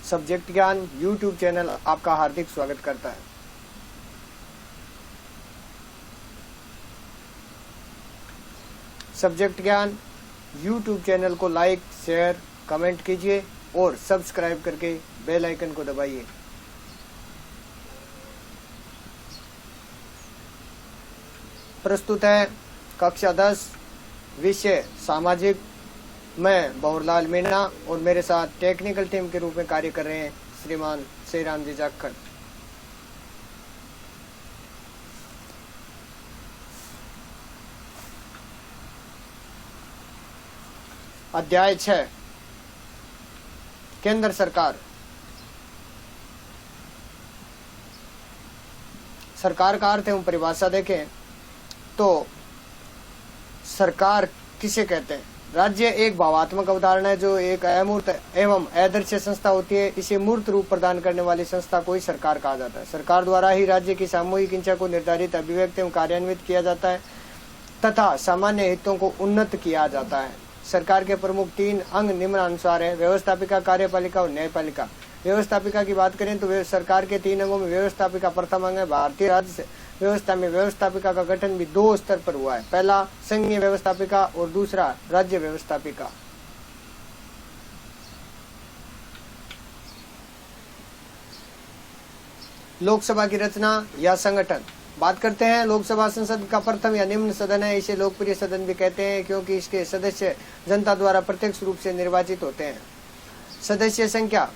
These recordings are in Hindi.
सब्जेक्ट ज्ञान यूट्यूब चैनल आपका हार्दिक स्वागत करता है। सब्जेक्ट ज्ञान यूट्यूब चैनल को लाइक, शेयर, कमेंट कीजिए और सब्सक्राइब करके बेल आइकन को दबाइए। प्रस्तुत है कक्षा 10 विषय सामाजिक। मैं बहुरलाल मीणा और मेरे साथ टेक्निकल टीम के रूप में कार्य कर रहे हैं श्रीमान श्रीराम जी जाखड़। अध्याय 6 केंद्र सरकार। सरकार का अर्थ एवं परिभाषा देखें तो सरकार किसे कहते हैं। राज्य एक भावात्मक अवधारणा है जो एक अमूर्त एवं अदृश्य संस्था होती है। इसे मूर्त रूप प्रदान करने वाली संस्था को ही सरकार कहा जाता है। सरकार द्वारा ही राज्य की सामूहिक इच्छा को निर्धारित, अभिव्यक्त एवं कार्यान्वित किया जाता है तथा सामान्य हितों को उन्नत किया जाता है। सरकार के प्रमुख 3 अंग निम्नानुसार है: व्यवस्थापिका, कार्यपालिका और न्यायपालिका। व्यवस्थापिका की बात करें तो सरकार के 3 अंगों में व्यवस्थापिका प्रथम अंग है। भारतीय राज्य व्यवस्था में व्यवस्थापिका का गठन भी 2 स्तर पर हुआ है। पहला संघीय व्यवस्थापिका और दूसरा राज्य व्यवस्थापिका। लोकसभा की रचना या संगठन। बात करते हैं लोकसभा संसद का प्रथम या निम्न सदन है। इसे लोकप्रिय सदन भी कहते हैं क्योंकि इसके सदस्य जनता द्वारा प्रत्यक्ष रूप से निर्वाचित होते हैं। सदस्य संख्या।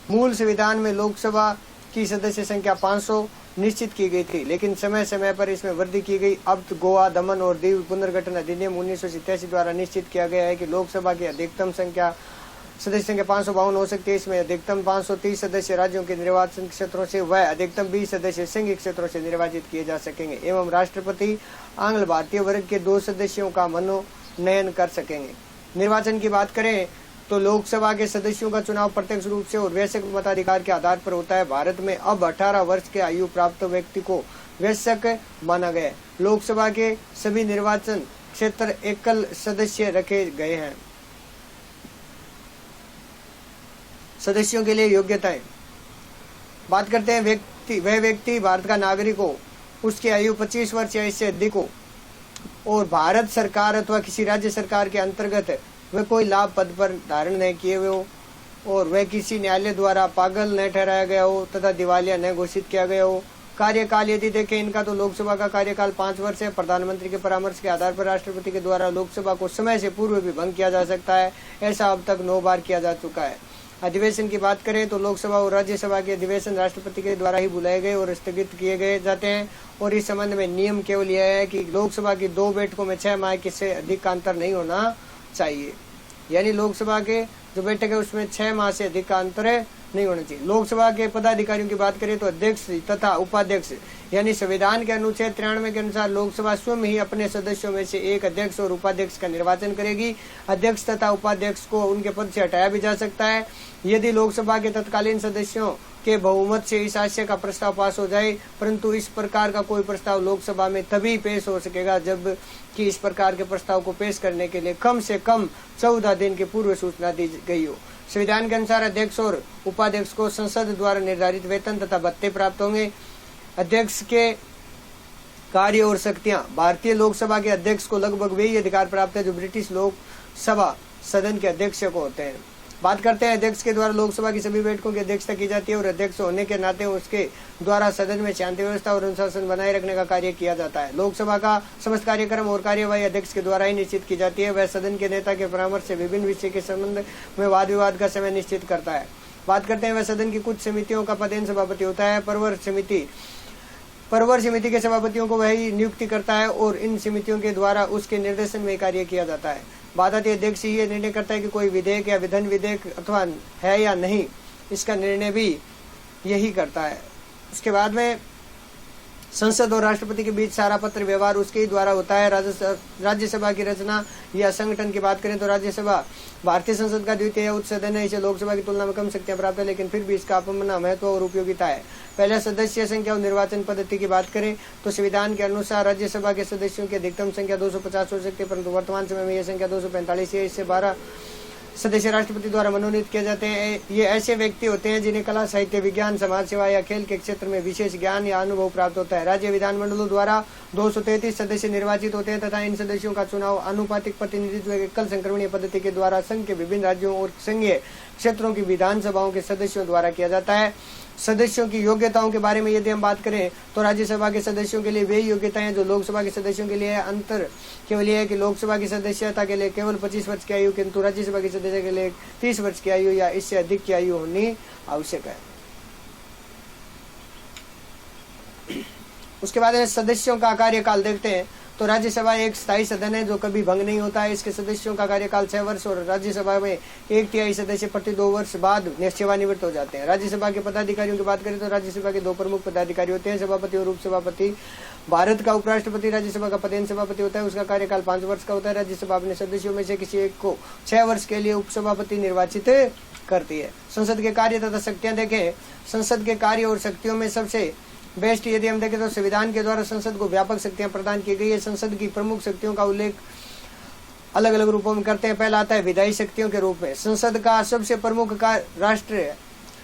मूल संविधान में लोकसभा की सदस्य संख्या 500 निश्चित की गई थी, लेकिन समय समय पर इसमें वृद्धि की गई। अब गोवा, दमन और दीव पुनर्गठन अधिनियम 1987 द्वारा निश्चित किया गया है कि लोकसभा की अधिकतम सदस्य संख्या 552 हो सकती है। इसमें अधिकतम 530 सदस्य राज्यों के निर्वाचन क्षेत्रों से व अधिकतम 20 सदस्य संघीय क्षेत्रों से निर्वाचित किए जा सकेंगे एवं राष्ट्रपति आंग्ल भारतीय वर्ग के 2 सदस्यों का मनोनयन कर सकेंगे। निर्वाचन की बात करें तो लोकसभा के सदस्यों का चुनाव प्रत्यक्ष रूप से और वयस्क मताधिकार के आधार पर होता है। भारत में अब 18 वर्ष के आयु प्राप्त व्यक्ति को वयस्क माना गया है। लोकसभा के सभी निर्वाचन क्षेत्र एकल सदस्य रखे गए हैं। सदस्यों के लिए योग्यताएं। बात करते हैं वह व्यक्ति भारत का नागरिक हो, उसकी आयु 25 वर्ष या इससे अधिक हो और भारत सरकार अथवा किसी राज्य सरकार के अंतर्गत वह कोई लाभ पद पर धारण नहीं किए हुए हो और वह किसी न्यायालय द्वारा पागल न ठहराया गया हो तथा दिवालिया न घोषित किया गया हो। कार्यकाल यदि देखें इनका तो लोकसभा का कार्यकाल 5 वर्ष है। प्रधानमंत्री के परामर्श के आधार पर राष्ट्रपति के द्वारा लोकसभा को समय से पूर्व भी भंग किया जा सकता है। ऐसा अब तक 9 बार किया जा चुका है। अधिवेशन की बात करें तो लोकसभा और राज्यसभा के अधिवेशन राष्ट्रपति के द्वारा ही बुलाए गए और स्थगित किए गए जाते हैं और इस संबंध में नियम केवल यह है कि लोकसभा की 2 बैठकों में 6 माह से अधिक का अंतर नहीं होना चाहिए। यानी लोकसभा के जो बैठक है उसमें 6 माह से अधिक का अंतर नहीं होना चाहिए। लोकसभा के पदाधिकारियों की बात करें तो अध्यक्ष तथा उपाध्यक्ष यानी संविधान के अनुच्छेद 93 के अनुसार लोकसभा स्वयं ही अपने सदस्यों में से एक अध्यक्ष और उपाध्यक्ष का निर्वाचन करेगी। अध्यक्ष तथा उपाध्यक्ष को उनके पद से हटाया भी जा सकता है यदि लोकसभा के तत्कालीन सदस्यों के बहुमत से इस आशय का प्रस्ताव पास हो जाए, परंतु इस प्रकार का कोई प्रस्ताव लोकसभा में तभी पेश हो सकेगा जब कि इस प्रकार के प्रस्ताव को पेश करने के लिए कम से कम 14 दिन की पूर्व सूचना दी गई हो। संविधान के अनुसार अध्यक्ष और उपाध्यक्ष को संसद द्वारा निर्धारित वेतन तथा भत्ते प्राप्त होंगे। अध्यक्ष के कार्य और शक्तियां। भारतीय लोकसभा के अध्यक्ष को लगभग वही अधिकार प्राप्त है जो ब्रिटिश लोकसभा सदन के अध्यक्ष को होते हैं। बात करते हैं अध्यक्ष के द्वारा लोकसभा की सभी बैठकों की अध्यक्षता की जाती है और अध्यक्ष होने के नाते उसके द्वारा सदन में शांति व्यवस्था और अनुशासन बनाए रखने का कार्य किया जाता है। लोकसभा का समस्त कार्यक्रम और कार्यवाही अध्यक्ष के द्वारा ही निश्चित की जाती है। वह सदन के नेता के परामर्श से विभिन्न विषय के संबंध में वाद विवाद का समय निश्चित करता है। बात करते हैं वह सदन की कुछ समितियों का पदेन सभापति होता है। परवर समिति के सभापतियों को वही नियुक्ति करता है और इन समितियों के द्वारा उसके निर्देशन में कार्य किया जाता है। बात आती है अध्यक्ष ही निर्णय करता है कि कोई विधेयक या विधान विधेयक अथवा है या नहीं, इसका निर्णय भी यही करता है। उसके बाद में संसद और राष्ट्रपति के बीच सारा पत्र व्यवहार उसके ही द्वारा होता है। राज्यसभा की रचना या संगठन की बात करें तो राज्यसभा भारतीय संसद का द्वितीय उच्च सदन है। इसे लोकसभा की तुलना में कम शक्तियां प्राप्त है, लेकिन फिर भी इसका अपना महत्व और उपयोगिता है। पहले सदस्य संख्या और निर्वाचन पद्धति की बात करें तो संविधान के अनुसार राज्यसभा के सदस्यों की अधिकतम संख्या 250 हो सकती है, परंतु वर्तमान समय में यह संख्या 245 है। इससे 12 सदस्य राष्ट्रपति द्वारा मनोनीत किए जाते हैं। ये ऐसे व्यक्ति होते हैं जिन्हें कला, साहित्य, विज्ञान, समाज सेवा या खेल के क्षेत्र में विशेष ज्ञान या अनुभव प्राप्त होता है। राज्य विधानमंडलों द्वारा 233 सदस्य निर्वाचित होते हैं तथा इन सदस्यों का चुनाव आनुपातिक प्रतिनिधित्व एकल संक्रमणीय पद्धति के द्वारा संघ के विभिन्न राज्यों और संघीय क्षेत्रों की विधानसभाओं के सदस्यों द्वारा किया जाता है। सदस्यों की योग्यताओं के बारे में यदि हम बात करें तो राज्यसभा के सदस्यों के लिए वे योग्यताएं जो लोकसभा के सदस्यों के लिए है। अंतर केवल यह है कि लोकसभा की सदस्यता के लिए केवल 25 वर्ष की आयु, किंतु राज्यसभा के सदस्य के लिए 30 वर्ष की आयु या इससे अधिक की आयु होनी आवश्यक है। उसके बाद सदस्यों का कार्यकाल देखते हैं तो राज्यसभा एक स्थायी सदन है जो कभी भंग नहीं होता है। इसके सदस्यों का कार्यकाल 6 वर्ष और राज्यसभा में 1/3 सदस्य प्रति 2 वर्ष बाद सेवानिवृत्त हो जाते हैं। राज्यसभा के पदाधिकारियों की बात करें तो राज्यसभा के 2 प्रमुख पदाधिकारी होते हैं, सभापति और उपसभापति। भारत का उपराष्ट्रपति राज्यसभा का पदेन सभापति होता है, उसका कार्यकाल 5 वर्ष का होता है। राज्यसभा अपने सदस्यों में से किसी एक को 6 वर्ष के लिए उपसभापति निर्वाचित करती है। संसद के कार्य तथा शक्तियां देखें। संसद के कार्य और शक्तियों में सबसे बेस्ट यदि हम देखें तो संविधान के द्वारा संसद को व्यापक शक्तियां प्रदान की गई है। संसद की प्रमुख शक्तियों का उल्लेख अलग अलग रूपों में करते हैं। पहला आता है विधायी शक्तियों के रूप में। संसद का सबसे प्रमुख कार्य राष्ट्रीय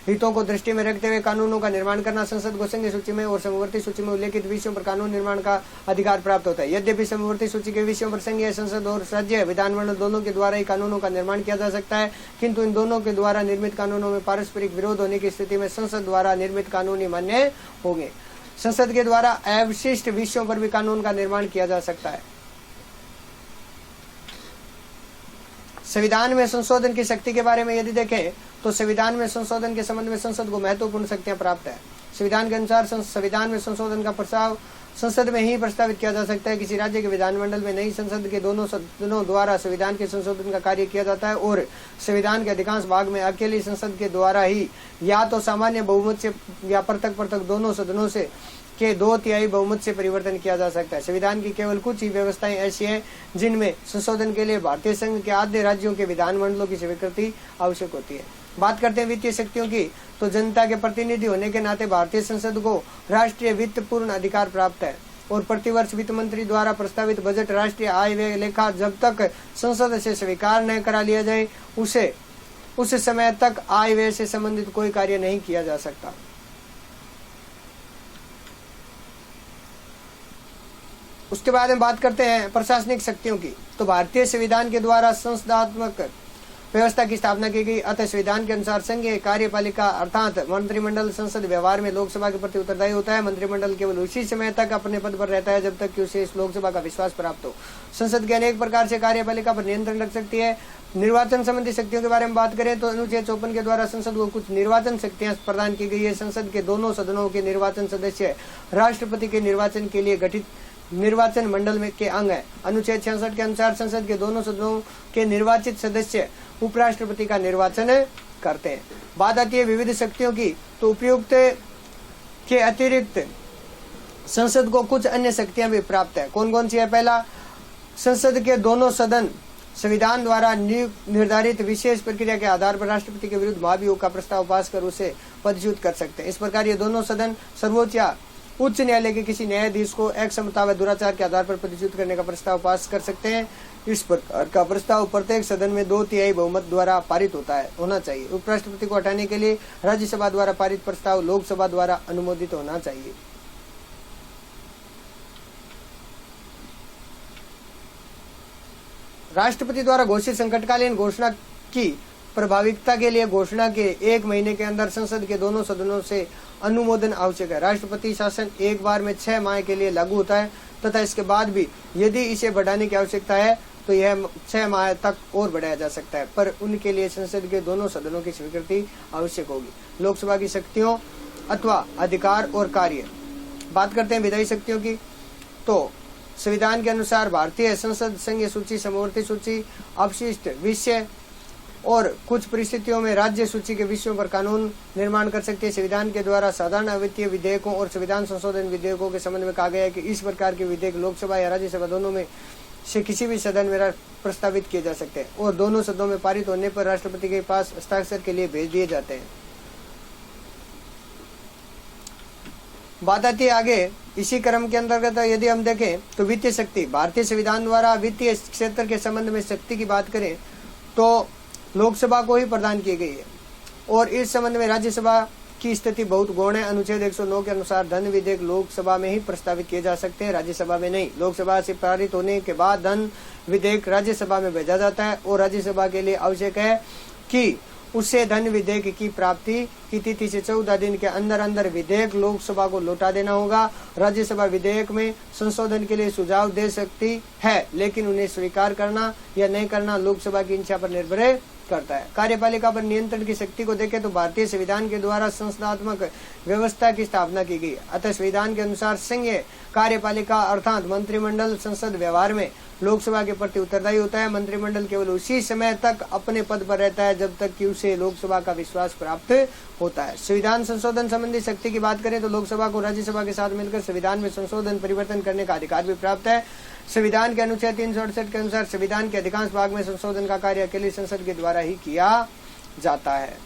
हितों को दृष्टि में रखते हुए कानूनों का निर्माण करना। संसद को संघीय सूची में और समवर्ती सूची में उल्लेखित विषयों पर कानून निर्माण का अधिकार प्राप्त होता है। यद्यपि समवर्ती सूची के विषयों पर संघीय संसद और राज्य विधानमंडल दोनों के द्वारा ही कानूनों का निर्माण किया जा सकता है, किंतु इन दोनों के द्वारा निर्मित कानूनों में पारस्परिक विरोध होने की स्थिति में संसद द्वारा निर्मित कानून ही मान्य होंगे। संसद के द्वारा अवशिष्ट विषयों पर भी कानून का निर्माण किया जा सकता है। संविधान में संशोधन की शक्ति के बारे में यदि देखें तो संविधान में संशोधन के संबंध में संसद को महत्वपूर्ण शक्तियां प्राप्त है। संविधान के अनुसार संविधान में संशोधन का प्रस्ताव संसद में ही प्रस्तावित किया जा सकता है। किसी राज्य के विधानमंडल में नहीं, संसद के दोनों सदनों द्वारा संविधान के संशोधन का कार्य किया जाता है और संविधान के अधिकांश भाग में अकेली संसद के द्वारा ही या तो सामान्य बहुमत से या पृथक दोनों सदनों से के 2/3 बहुमत से परिवर्तन किया जा सकता है। संविधान की केवल कुछ ही व्यवस्थाएं ऐसी हैं जिनमें संशोधन के लिए भारतीय संघ के आधे राज्यों के विधानमंडलों की स्वीकृति आवश्यक होती है। बात करते हैं वित्तीय शक्तियों की तो जनता के प्रतिनिधि होने के नाते भारतीय संसद को राष्ट्रीय वित्त पूर्ण अधिकार प्राप्त है और प्रतिवर्ष वित्त मंत्री द्वारा प्रस्तावित बजट राष्ट्रीय आय व्यय लेखा जब तक संसद से स्वीकार न करा लिया जाए उस समय तक आय व्यय से संबंधित कोई कार्य नहीं किया जा सकता। उसके बाद हम बात करते हैं प्रशासनिक शक्तियों की तो भारतीय संविधान के द्वारा संसदात्मक व्यवस्था की स्थापना की गई। अतः संविधान के अनुसार संघीय कार्यपालिका अर्थात मंत्रिमंडल संसद व्यवहार में लोकसभा के प्रति उत्तरदायी होता है। मंत्रिमंडल केवल उसी समय तक अपने पद पर रहता है जब तक कि उसे इस लोकसभा का विश्वास प्राप्त हो। संसद के अनेक प्रकार से कार्यपालिका पर नियंत्रण रख सकती है। निर्वाचन संबंधी शक्तियों के बारे में बात करें तो अनुच्छेद 54 के द्वारा संसद को कुछ निर्वाचन शक्तियां प्रदान की गई है। संसद के दोनों सदनों के निर्वाचन सदस्य राष्ट्रपति के निर्वाचन के लिए गठित निर्वाचन मंडल में के अंग है। अनुच्छेद 66 के अनुसार संसद के दोनों सदनों के निर्वाचित सदस्य उपराष्ट्रपति का निर्वाचन करते हैं। बात आती है विविध शक्तियों की तो उपयुक्त के अतिरिक्त संसद को कुछ अन्य शक्तियां भी प्राप्त है। कौन कौन सी है? पहला, संसद के दोनों सदन संविधान द्वारा निर्धारित विशेष प्रक्रिया के आधार पर राष्ट्रपति के विरुद्ध महाभियोग का प्रस्ताव पास कर उसे पदच्युत कर सकते हैं। इस प्रकार ये दोनों सदन सर्वोच्च या उच्च न्यायालय के किसी न्यायाधीश को अक्षमता व दुराचार के आधार पर पदच्युत करने का प्रस्ताव पास कर सकते हैं। इस प्रकार का प्रस्ताव प्रत्येक सदन में 2/3 बहुमत द्वारा पारित होना चाहिए। उपराष्ट्रपति को हटाने के लिए राज्यसभा द्वारा पारित प्रस्ताव लोकसभा द्वारा अनुमोदित होना चाहिए। राष्ट्रपति द्वारा घोषित संकटकालीन घोषणा की प्रभाविकता के लिए घोषणा के 1 महीने के अंदर संसद के दोनों सदनों से अनुमोदन आवश्यक है। राष्ट्रपति शासन एक बार में 6 माह के लिए लागू होता है तथा इसके बाद भी यदि इसे बढ़ाने की आवश्यकता है तो यह 6 माह तक और बढ़ाया जा सकता है, पर उनके लिए संसद के दोनों सदनों की स्वीकृति आवश्यक होगी। लोकसभा की शक्तियों अथवा अधिकार और कार्य। बात करते हैं विधायी शक्तियों की तो संविधान के अनुसार भारतीय संसद संघीय सूची, समवर्ती सूची, अपशिष्ट विषय और कुछ परिस्थितियों में राज्य सूची के विषयों पर कानून निर्माण कर सकती है। संविधान के द्वारा साधारण वित्तीय विधेयकों और संविधान संशोधन विधेयकों के संबंध में कहा गया है कि इस प्रकार के विधेयक लोकसभा या राज्यसभा दोनों में से किसी भी सदन में प्रस्तावित किए जा सकते हैं और दोनों सदनों में पारित होने पर राष्ट्रपति के पास हस्ताक्षर के लिए भेज दिए जाते हैं। बात आती है आगे इसी क्रम के अंतर्गत यदि हम देखें तो वित्तीय शक्ति। भारतीय संविधान द्वारा वित्तीय क्षेत्र के संबंध में शक्ति की बात करें तो लोकसभा को ही प्रदान की गई है और इस संबंध में राज्यसभा की स्थिति बहुत गौण है। अनुच्छेद 109 के अनुसार धन विधेयक लोकसभा में ही प्रस्तावित किए जा सकते हैं, राज्यसभा में नहीं। लोकसभा से पारित होने के बाद धन विधेयक राज्यसभा में भेजा जाता है और राज्यसभा के लिए आवश्यक है कि उससे धन विधेयक की प्राप्ति की तिथि से 14 दिन के अंदर अंदर विधेयक लोकसभा को लौटा देना होगा। राज्यसभा विधेयक में संशोधन के लिए सुझाव दे सकती है, लेकिन उन्हें स्वीकार करना या नहीं करना लोकसभा की इच्छा पर निर्भर करता है। कार्यपालिका पर नियंत्रण की शक्ति को देखें तो भारतीय संविधान के द्वारा संसदात्मक व्यवस्था की स्थापना की गई। अतः संविधान के अनुसार संघीय कार्यपालिका अर्थात मंत्रिमंडल संसद व्यवहार में लोकसभा के प्रति उत्तरदायी होता है। मंत्रिमंडल केवल उसी समय तक अपने पद पर रहता है जब तक कि उसे लोकसभा का विश्वास प्राप्त होता है। संविधान संशोधन संबंधी शक्ति की बात करें तो लोकसभा को राज्यसभा के साथ मिलकर संविधान में संशोधन परिवर्तन करने का अधिकार भी प्राप्त है। संविधान के अनुच्छेद 368 के अनुसार संविधान के अधिकांश भाग में संशोधन का कार्य अकेली संसद के द्वारा ही किया जाता है।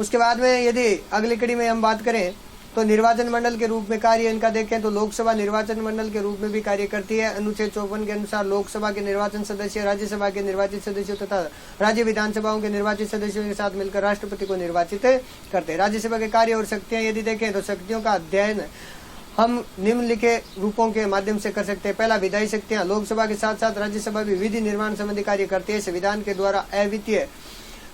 उसके बाद में यदि अगली कड़ी में हम बात करें तो निर्वाचन मंडल के रूप में कार्य इनका देखें तो लोकसभा निर्वाचन मंडल के रूप में भी कार्य करती है। अनुच्छेद 54 के अनुसार लोकसभा के निर्वाचन सदस्य राज्यसभा के निर्वाचित सदस्यों तथा राज्य विधानसभाओं के निर्वाचित सदस्यों के साथ मिलकर राष्ट्रपति को निर्वाचित करते हैं। राज्यसभा के कार्य और शक्तियां यदि देखें तो शक्तियों का अध्ययन हम निम्नलिखित रूपों के माध्यम से कर सकते हैं। पहला, विधायी शक्तियां। लोकसभा के साथ साथ राज्यसभा भी विधि निर्माण संबंधी कार्य करती है। संविधान के द्वारा अवित्तीय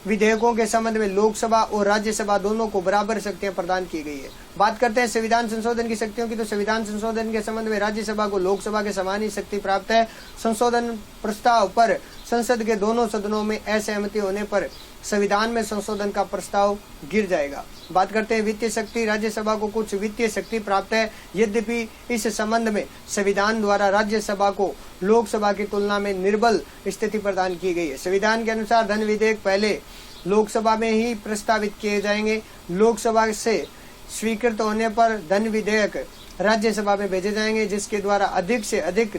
विधेयकों के संबंध में लोकसभा और राज्यसभा दोनों को बराबर शक्तियां प्रदान की गई है। बात करते हैं संविधान संशोधन की शक्तियों की तो संविधान संशोधन के संबंध में राज्यसभा को लोकसभा के समान ही शक्ति प्राप्त है। संशोधन प्रस्ताव पर संसद के दोनों सदनों में असहमति होने पर संविधान में संशोधन का प्रस्ताव गिर जाएगा। बात करते हैं वित्तीय शक्ति। राज्यसभा को कुछ वित्तीय शक्ति प्राप्त है, यद्यपि इस संबंध में संविधान द्वारा राज्यसभा को लोकसभा की तुलना में निर्बल स्थिति प्रदान की गई है। संविधान के अनुसार धन विधेयक पहले लोकसभा में ही प्रस्तावित किए जाएंगे। लोकसभा से स्वीकृत होने पर धन विधेयक राज्यसभा में भेजे जाएंगे, जिसके द्वारा अधिक से अधिक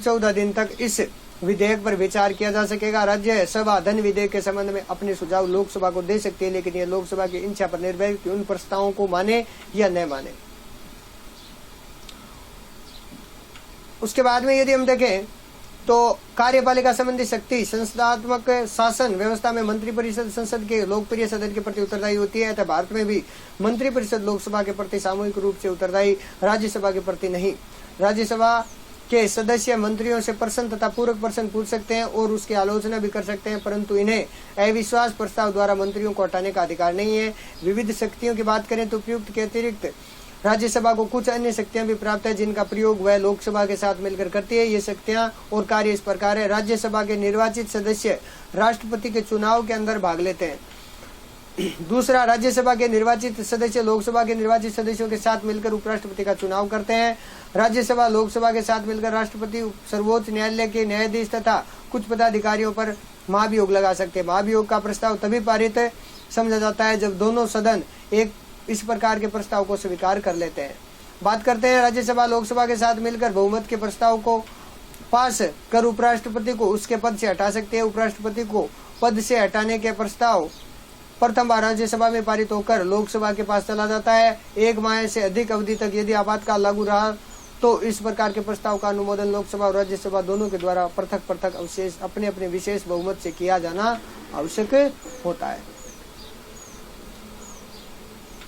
14 दिन तक इस विधेयक पर विचार किया जा सकेगा। राज्यसभा धन विधेयक के संबंध में अपने सुझाव लोकसभा को दे सकती है, लेकिन यह लोकसभा की इच्छा पर निर्भर है कि उन प्रस्तावों को माने या न माने। उसके बाद में यदि हम देखें तो कार्यपालिका संबंधी शक्ति संसदात्मक शासन व्यवस्था में मंत्रिपरिषद संसद के लोकप्रिय सदन के प्रति उत्तरदायी होती है। भारत में भी मंत्रिपरिषद लोकसभा के प्रति सामूहिक रूप से उत्तरदायी, राज्यसभा के प्रति नहीं। राज्यसभा के सदस्य मंत्रियों से प्रश्न तथा पूरक प्रश्न पूछ सकते हैं और उसकी आलोचना भी कर सकते हैं, परंतु इन्हें अविश्वास प्रस्ताव द्वारा मंत्रियों को हटाने का अधिकार नहीं है। विविध शक्तियों की बात करें तो उपयुक्त के अतिरिक्त राज्यसभा को कुछ अन्य शक्तियां भी प्राप्त है, जिनका प्रयोग वह लोकसभा के साथ मिलकर करती है। ये शक्तियां और कार्य इस प्रकार है। राज्यसभा के निर्वाचित सदस्य राष्ट्रपति के चुनाव के अंदर भाग लेते हैं। दूसरा, राज्यसभा के निर्वाचित सदस्य लोकसभा के निर्वाचित सदस्यों के साथ मिलकर उपराष्ट्रपति का चुनाव करते हैं। राज्यसभा लोकसभा के साथ मिलकर राष्ट्रपति, सर्वोच्च न्यायालय के न्यायाधीश तथा कुछ पदाधिकारियों पर महाभियोग लगा सकते हैं। महाभियोग का प्रस्ताव तभी पारित समझा जाता है जब दोनों सदन एक इस प्रकार के प्रस्ताव को स्वीकार कर लेते हैं। बात करते हैं राज्यसभा लोकसभा के साथ मिलकर बहुमत के प्रस्ताव को पास कर उपराष्ट्रपति को उसके पद से हटा सकते हैं। उपराष्ट्रपति को पद से हटाने के प्रस्ताव प्रथम बार राज्यसभा में पारित होकर लोकसभा के पास चला जाता है। 1 माह से अधिक अवधि तक यदि आपातकाल लागू रहा तो इस प्रकार के प्रस्ताव का अनुमोदन लोकसभा और राज्यसभा दोनों के द्वारा पृथक पृथक अवशेष अपने अपने विशेष बहुमत से किया जाना आवश्यक होता है।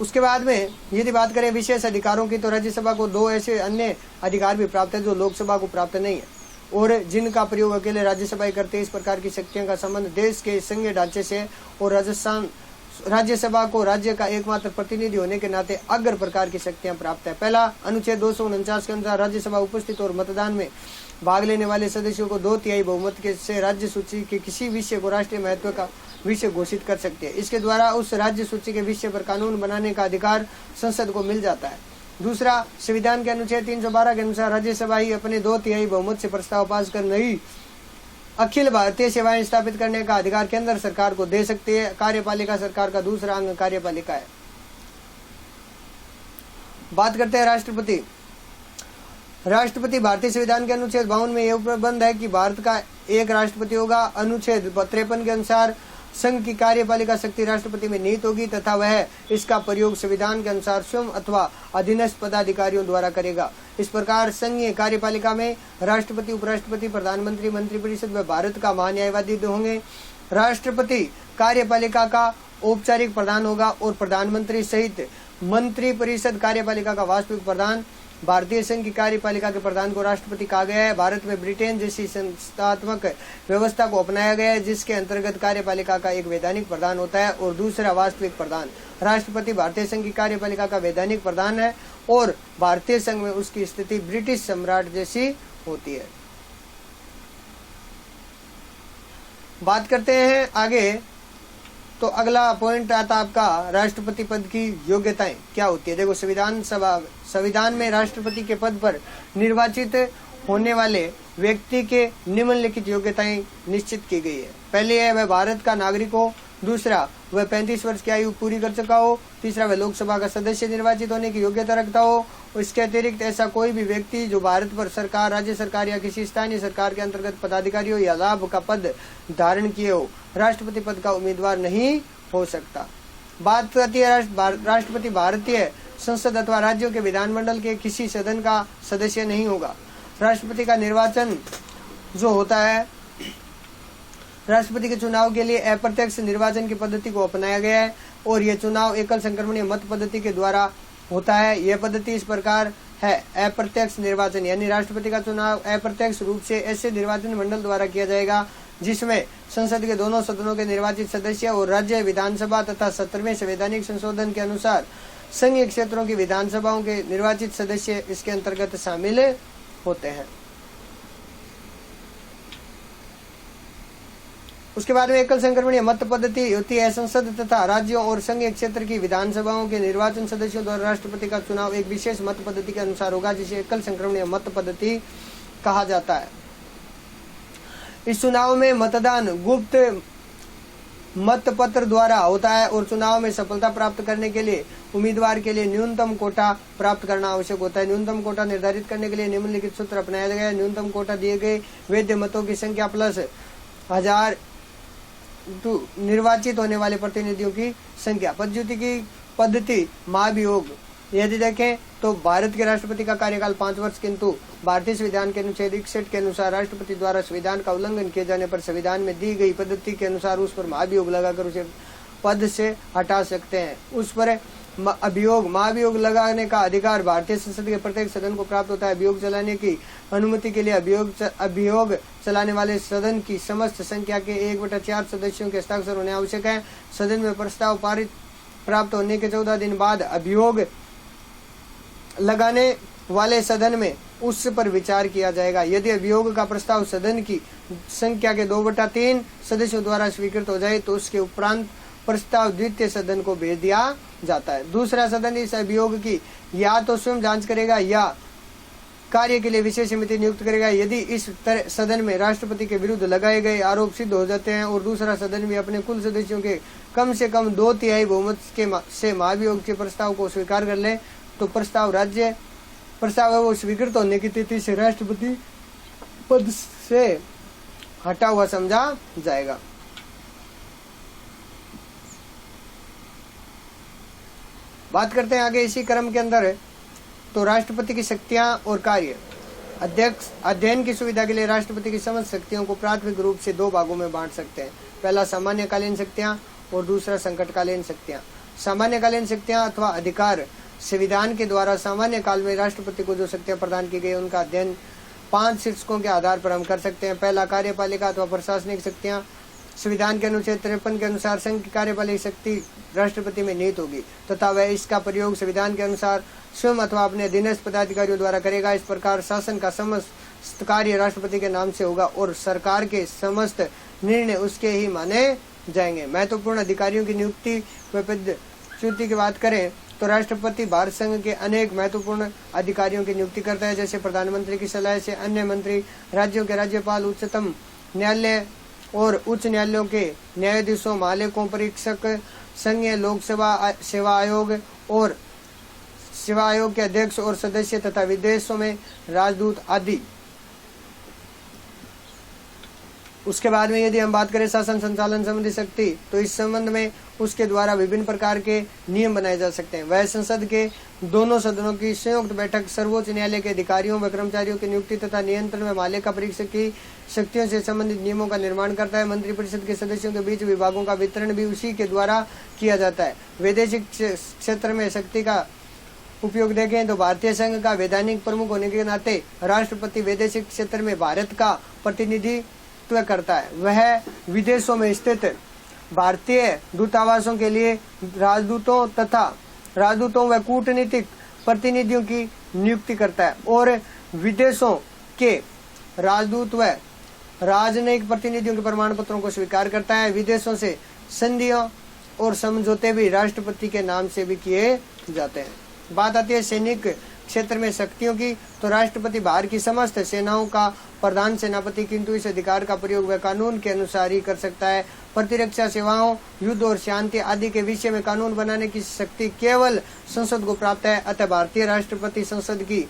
उसके बाद में यदि बात करें विशेष अधिकारों की तो राज्यसभा को 2 ऐसे अन्य अधिकार भी प्राप्त है जो लोकसभा को प्राप्त नहीं है और जिनका प्रयोग अकेले राज्यसभा ही करते हैं। इस प्रकार की शक्तियों का संबंध देश के संघीय ढांचे से और राज्यसभा को राज्य का एकमात्र प्रतिनिधि होने के नाते अग्र प्रकार की शक्तियां प्राप्त है। पहला, अनुच्छेद 249 के अनुसार राज्यसभा उपस्थित और मतदान में भाग लेने वाले सदस्यों को 2/3 बहुमत के से राज्य सूची के किसी विषय को राष्ट्रीय महत्व का विषय घोषित कर सकते हैं। इसके द्वारा उस राज्य सूची के विषय पर कानून बनाने का अधिकार संसद को मिल जाता है। दूसरा, संविधान के अनुच्छेद 312 के अनुसार राज्यसभा ही अपने 2/3 बहुमत से प्रस्ताव पास कर नई अखिल भारतीय सेवाएं स्थापित करने का अधिकार केंद्र सरकार को दे सकती है। कार्यपालिका सरकार का दूसरा अंग कार्यपालिका है। बात करते हैं राष्ट्रपति। भारतीय संविधान के अनुच्छेद 52 में यह प्रबंध है कि भारत का एक राष्ट्रपति होगा। अनुच्छेद 53 के अनुसार संघ की कार्यपालिका शक्ति राष्ट्रपति में निहित होगी तथा वह इसका प्रयोग संविधान के अनुसार स्वयं अथवा अधीनस्थ पदाधिकारियों द्वारा करेगा। इस प्रकार संघीय कार्यपालिका में राष्ट्रपति, उपराष्ट्रपति, प्रधानमंत्री, मंत्रिपरिषद व भारत का महान्यायवादी होंगे। राष्ट्रपति कार्यपालिका का औपचारिक प्रधान होगा और प्रधानमंत्री सहित मंत्रिपरिषद कार्यपालिका का वास्तविक प्रधान। भारतीय संघ की कार्यपालिका के प्रधान को राष्ट्रपति कहा गया है। भारत में ब्रिटेन जैसी संस्थात्मक व्यवस्था को अपनाया गया है, जिसके अंतर्गत कार्यपालिका का एक वैधानिक प्रधान होता है और दूसरा वास्तविक प्रधान। राष्ट्रपति भारतीय संघ की कार्यपालिका का वैधानिक प्रधान है और भारतीय संघ में उसकी स्थिति ब्रिटिश सम्राट जैसी होती है। बात करते हैं आगे, तो अगला पॉइंट आता आपका राष्ट्रपति पद की योग्यताएं क्या होती है। देखो, संविधान में राष्ट्रपति के पद पर निर्वाचित होने वाले व्यक्ति के निम्नलिखित योग्यताएं निश्चित की गई है। पहली है वह भारत का नागरिक हो, दूसरा वह 35 वर्ष की आयु पूरी कर चुका हो, तीसरा वह लोकसभा का सदस्य निर्वाचित होने की योग्यता रखता हो। इसके अतिरिक्त ऐसा कोई भी व्यक्ति जो भारत पर सरकार, राज्य सरकार या किसी स्थानीय सरकार के अंतर्गत पदाधिकारी हो या लाभ का पद धारण किए हो, राष्ट्रपति पद का उम्मीदवार नहीं हो सकता। बात करती है राष्ट्रपति भारतीय संसद अथवा राज्यों के विधानमंडल के किसी सदन का सदस्य नहीं होगा। राष्ट्रपति का निर्वाचन जो होता है, राष्ट्रपति के चुनाव के लिए अप्रत्यक्ष निर्वाचन की पद्धति को अपनाया गया है और यह चुनाव एकल संक्रमणीय मत पद्धति के द्वारा होता है। यह पद्धति इस प्रकार है, अप्रत्यक्ष निर्वाचन यानी राष्ट्रपति का चुनाव अप्रत्यक्ष रूप से ऐसे निर्वाचन मंडल द्वारा किया जाएगा जिसमें संसद के दोनों सदनों के निर्वाचित सदस्य और राज्य विधानसभा तथा 17वें संवैधानिक संशोधन के अनुसार संघीय क्षेत्रों की विधानसभाओं के निर्वाचित सदस्य इसके अंतर्गत शामिल होते हैं। उसके बाद में एकल संक्रमणीय मत पद्धति होती है। संसद तथा राज्यों और संघीय क्षेत्र की विधानसभाओं के निर्वाचन सदस्यों द्वारा राष्ट्रपति का चुनाव एक विशेष मत पद्धति के अनुसार होगा, जिसे एकल संक्रमणीय मत पद्धति कहा जाता है। इस चुनाव में मतदान गुप्त मतपत्र द्वारा होता है और चुनाव में सफलता प्राप्त करने के लिए उम्मीदवार के लिए न्यूनतम कोटा प्राप्त करना आवश्यक होता है। न्यूनतम कोटा निर्धारित करने के लिए निम्नलिखित सूत्र अपनाया गया है। न्यूनतम कोटा दिए गए वैध मतों की संख्या प्लस 1000 निर्वाचित होने वाले प्रतिनिधियों की संख्या। पदच्युति की पद्धति महाभियोग यदि देखें तो भारत के राष्ट्रपति का कार्यकाल 5 वर्ष, किंतु भारतीय संविधान के अनुच्छेद 61 के अनुसार राष्ट्रपति द्वारा संविधान का उल्लंघन किए जाने पर संविधान में दी गई पद्धति के अनुसार उस पर महाभियोग लगाकर उसे पद से हटा सकते हैं। उस पर महाभियोग लगाने का अधिकार भारतीय संसद के प्रत्येक सदन को प्राप्त होता है। अभियोग चलाने की अनुमति के लिए अभियोग चलाने वाले सदन की समस्त संख्या के 1/4 सदस्यों के हस्ताक्षर होने आवश्यक है। सदन में प्रस्ताव पारित प्राप्त होने के 14 दिन बाद अभियोग लगाने वाले सदन में उस पर विचार किया जाएगा। यदि अभियोग का प्रस्ताव सदन की संख्या के 2/3 सदस्यों द्वारा स्वीकृत हो जाए तो उसके उपरांत प्रस्ताव द्वितीय सदन को भेज दिया जाता है। दूसरा सदन इस अभियोग की या तो स्वयं जांच करेगा या कार्य के लिए विशेष समिति नियुक्त करेगा। यदि इस सदन में राष्ट्रपति के विरुद्ध लगाए गए आरोप सिद्ध हो जाते हैं और दूसरा सदन भी अपने कुल सदस्यों के कम से कम 2/3 बहुमत से महाभियोग के प्रस्ताव को स्वीकार कर ले तो प्रस्ताव है वो स्वीकृत होने की तिथि से राष्ट्रपति पद से हटा हुआ समझा जाएगा। बात करते हैं आगे इसी क्रम के अंदर, तो राष्ट्रपति की शक्तियां और कार्य। अध्ययन की सुविधा के लिए राष्ट्रपति की समस्त शक्तियों को प्राथमिक रूप से 2 भागों में बांट सकते हैं। पहला सामान्यकालीन शक्तियां और दूसरा संकटकालीन शक्तियां। सामान्यकालीन शक्तियां अथवा अधिकार संविधान के द्वारा सामान्य काल में राष्ट्रपति को जो शक्तियां प्रदान की गई उनका अध्ययन 5 शीर्षकों के आधार पर हम कर सकते हैं। पहला, कार्यपालिका अथवा प्रशासनिक शक्तियां। संविधान के अनुच्छेद 53 के अनुसार संघ की कार्यपालिक शक्ति राष्ट्रपति में निहित होगी तथा वह इसका प्रयोग संविधान के अनुसार स्वयं अथवा अपने अधीनस्थ पदाधिकारियों द्वारा करेगा। इस प्रकार शासन का समस्त कार्य राष्ट्रपति के नाम से होगा और सरकार के समस्त निर्णय उसके ही माने जाएंगे। महत्वपूर्ण अधिकारियों की नियुक्ति व पदच्युति की बात करें तो राष्ट्रपति भारत संघ के अनेक महत्वपूर्ण अधिकारियों की नियुक्ति करता है, जैसे प्रधानमंत्री की सलाह से अन्य मंत्री, राज्यों के राज्यपाल, उच्चतम न्यायालय और उच्च न्यायालयों के न्यायाधीशों, महालेखों परीक्षक, संघीय लोक सेवा आयोग और सेवा आयोग के अध्यक्ष और सदस्य तथा विदेशों में राजदूत आदि। उसके बाद में यदि हम बात करें शासन संचालन संबंधी शक्ति, तो इस संबंध में उसके द्वारा विभिन्न प्रकार के नियम बनाए जा सकते हैं। वह संसद के दोनों सदनों की संयुक्त बैठक, सर्वोच्च न्यायालय के अधिकारियों व कर्मचारियों की नियुक्ति तथा नियंत्रण व मालिका परीक्षक की शक्तियों से संबंधित नियमों का निर्माण करता है। मंत्रिपरिषद के सदस्यों के बीच विभागों का वितरण भी उसी के द्वारा किया जाता है। वैदेशिक क्षेत्र में शक्ति का उपयोग देखें तो भारतीय संघ का वैधानिक प्रमुख होने के नाते राष्ट्रपति वैदेशिक क्षेत्र में भारत का प्रतिनिधित्व करता है। वह विदेशों में स्थित भारतीय दूतावासों के लिए राजदूतों व कूटनीतिक प्रतिनिधियों की नियुक्ति करता है और विदेशों के राजदूत व राजनयिक प्रतिनिधियों के प्रमाण पत्रों को स्वीकार करता है। विदेशों से संधियों और समझौते भी राष्ट्रपति के नाम से भी किए जाते हैं। बात आती है सैनिक क्षेत्र में शक्तियों की, तो राष्ट्रपति भारत की समस्त सेनाओं का प्रधान सेनापति, किंतु इस अधिकार का प्रयोग वह कानून के अनुसार ही कर सकता है। प्रतिरक्षा सेवाओं, युद्ध और शांति आदि के विषय में कानून बनाने की शक्ति केवल संसद को प्राप्त है। अतः भारतीय राष्ट्रपति संसद की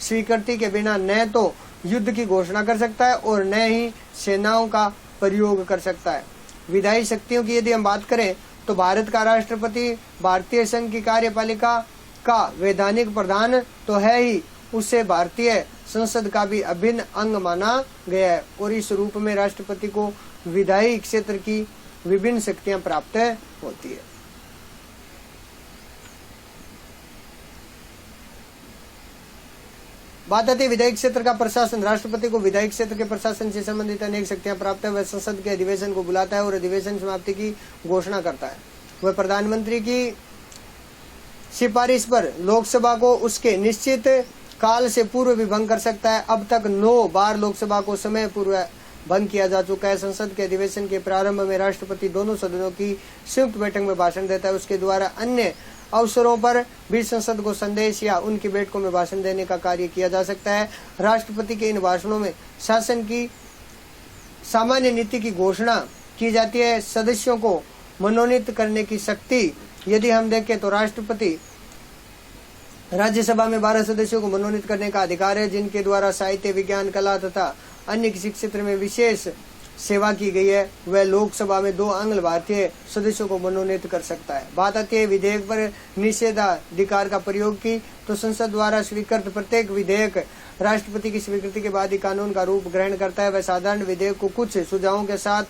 स्वीकृति के बिना न तो युद्ध की घोषणा कर सकता है और न ही सेनाओं का प्रयोग कर सकता है। विधायी शक्तियों की यदि हम बात करें तो भारत का राष्ट्रपति भारतीय संघ की कार्यपालिका का वैधानिक प्रधान तो है ही, उससे भारतीय संसद का भी अभिन्न अंग माना गया है और इस रूप में राष्ट्रपति को विधायी क्षेत्र की विभिन्न शक्तियां प्राप्त होती है। बात आती है विधायी क्षेत्र का प्रशासन। राष्ट्रपति को विधायी क्षेत्र के प्रशासन से संबंधित अनेक शक्तियां प्राप्त है। वह संसद के अधिवेशन को बुलाता है और अधिवेशन समाप्ति की घोषणा करता है। वह प्रधानमंत्री की सिफारिश पर लोकसभा को उसके निश्चित काल से पूर्व भी भंग कर सकता है। अब तक 9 बार लोकसभा को समय पूर्व भंग किया जा चुका है। संसद के अधिवेशन के प्रारंभ में राष्ट्रपति दोनों सदनों की संयुक्त बैठक में भाषण देता है। उसके द्वारा अन्य अवसरों पर भी संसद को संदेश या उनकी बैठकों में भाषण देने का कार्य किया जा सकता है। राष्ट्रपति के इन भाषणों में शासन की सामान्य नीति की घोषणा की जाती है। सदस्यों को मनोनीत करने की शक्ति यदि हम देखें तो राष्ट्रपति राज्यसभा में 12 सदस्यों को मनोनीत करने का अधिकार है, जिनके द्वारा साहित्य, विज्ञान, कला तथा अन्य किसी क्षेत्र में विशेष सेवा की गई है। वह लोकसभा में 2 आंग्ल भारतीय सदस्यों को मनोनीत कर सकता है। बात आती है विधेयक पर निषेधाधिकार का प्रयोग की, तो संसद द्वारा स्वीकृत प्रत्येक विधेयक राष्ट्रपति की स्वीकृति के बाद ही कानून का रूप ग्रहण करता है। वह साधारण विधेयक को कुछ सुझावों के साथ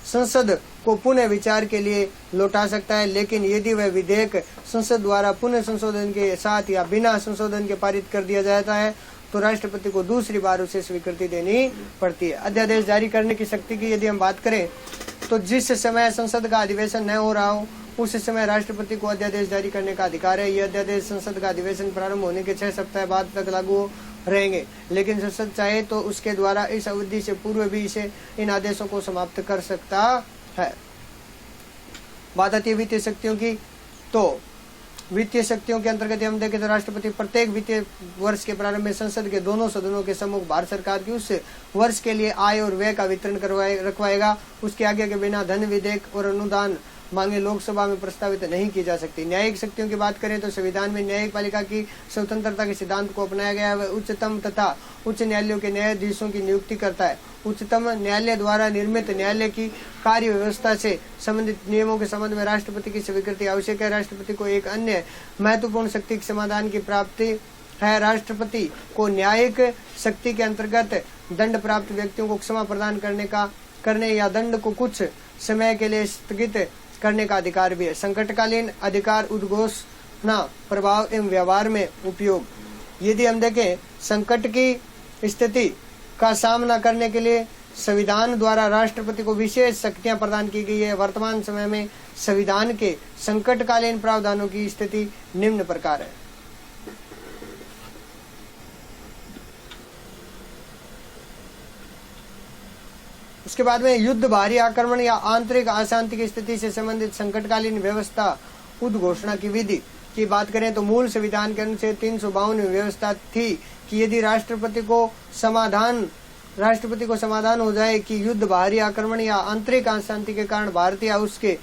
संसद को पुनः विचार के लिए लौटा सकता है, लेकिन यदि वह विधेयक संसद द्वारा पुनः संशोधन के साथ या बिना संशोधन के पारित कर दिया जाता है तो राष्ट्रपति को दूसरी बार उसे स्वीकृति देनी पड़ती है। अध्यादेश जारी करने की शक्ति की यदि हम बात करें तो जिस समय संसद का अधिवेशन न हो रहा हो उस समय राष्ट्रपति को अध्यादेश जारी करने का अधिकार है। यह अध्यादेश संसद का अधिवेशन प्रारंभ होने के 6 सप्ताह बाद तक लागू रहेंगे, लेकिन संसद चाहे तो उसके द्वारा इस अवधि से पूर्व भी इसे इन आदेशों को समाप्त कर सकता है। बात आती है वित्तीय शक्तियों की, तो वित्तीय शक्तियों के अंतर्गत हम देखें तो राष्ट्रपति प्रत्येक वित्तीय वर्ष के प्रारंभ में संसद के दोनों सदनों के सम्मुख भारत सरकार की उस वर्ष के लिए आय और व्यय का वितरण रखवाएगा। उसके आगे के बिना धन विधेयक और अनुदान मांगे लोकसभा में प्रस्तावित नहीं की जा सकती। न्यायिक शक्तियों की बात करें तो संविधान में न्यायपालिका की स्वतंत्रता के सिद्धांत को अपनाया गया है। वह उच्चतम तथा उच्च न्यायालयों के न्यायाधीशों की नियुक्ति करता है। उच्चतम न्यायालय द्वारा निर्मित न्यायालय की कार्य व्यवस्था से संबंधित नियमों के संबंध में राष्ट्रपति की स्वीकृति आवश्यक है। राष्ट्रपति को एक अन्य महत्वपूर्ण शक्ति के समाधान की प्राप्ति है। राष्ट्रपति को न्यायिक शक्ति के अंतर्गत दंड प्राप्त व्यक्तियों को क्षमा प्रदान करने या दंड को कुछ समय के लिए स्थगित करने का अधिकार भी है। संकटकालीन अधिकार उद्घोषणा, प्रभाव एवं व्यवहार में उपयोग। यदि हम देखें संकट की स्थिति का सामना करने के लिए संविधान द्वारा राष्ट्रपति को विशेष शक्तियां प्रदान की गई है। वर्तमान समय में संविधान के संकटकालीन प्रावधानों की स्थिति निम्न प्रकार है। उसके बाद में युद्ध, बाहरी आक्रमण या आंतरिक अशांति की स्थिति से संबंधित संकटकालीन व्यवस्था उद्घोषणा की विधि की बात करें तो मूल संविधान के अनुच्छेद 352 व्यवस्था थी कि यदि राष्ट्रपति को समाधान हो जाए कि युद्ध, बाहरी आक्रमण या आंतरिक अशांति के कारण भारत या उसके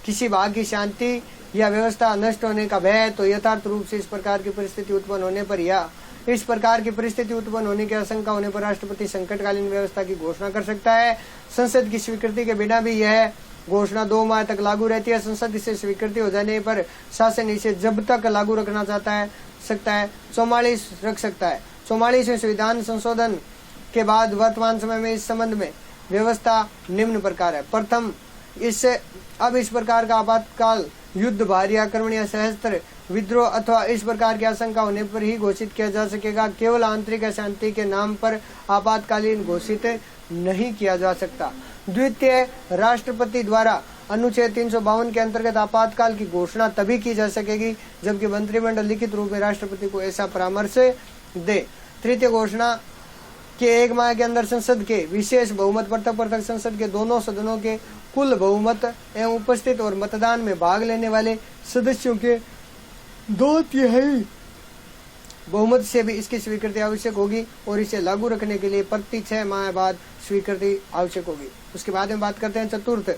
किसी भाग की शांति या व्यवस्था नष्ट होने का भय है, तो यथार्थ रूप से इस प्रकार की परिस्थिति उत्पन्न होने पर या इस प्रकार की परिस्थिति उत्पन्न होने की आशंका होने पर राष्ट्रपति संकटकालीन व्यवस्था की घोषणा कर सकता है। संसद की स्वीकृति के बिना भी यह घोषणा 2 माह तक लागू रहती है। संसद से स्वीकृति हो जाने पर शासन इसे जब तक लागू रखना चाहता है सकता है 44 रख सकता है। 44वें संविधान संशोधन के बाद वर्तमान समय में इस संबंध में व्यवस्था निम्न प्रकार है। प्रथम, अब इस प्रकार का आपातकाल युद्ध, भारी आक्रमण या सशस्त्र विद्रोह अथवा इस प्रकार की आशंका होने पर ही घोषित किया जा सकेगा। केवल आंतरिक अशांति के नाम पर आपातकालीन घोषित नहीं किया जा सकता। द्वितीय, राष्ट्रपति द्वारा अनुच्छेद 352 के अंतर्गत आपातकाल की घोषणा तभी की जा सकेगी जबकि मंत्रिमंडल लिखित रूप में राष्ट्रपति को ऐसा परामर्श दे। तृतीय, घोषणा के 1 माह के अंदर संसद के विशेष बहुमत पृथक संसद के दोनों सदनों के कुल बहुमत एवं उपस्थित और मतदान में भाग लेने वाले सदस्यों के 2/3 बहुमत से भी इसकी स्वीकृति आवश्यक होगी और इसे लागू रखने के लिए प्रति 6 माह बाद स्वीकृति आवश्यक होगी। उसके बाद में बात करते हैं चतुर्थ,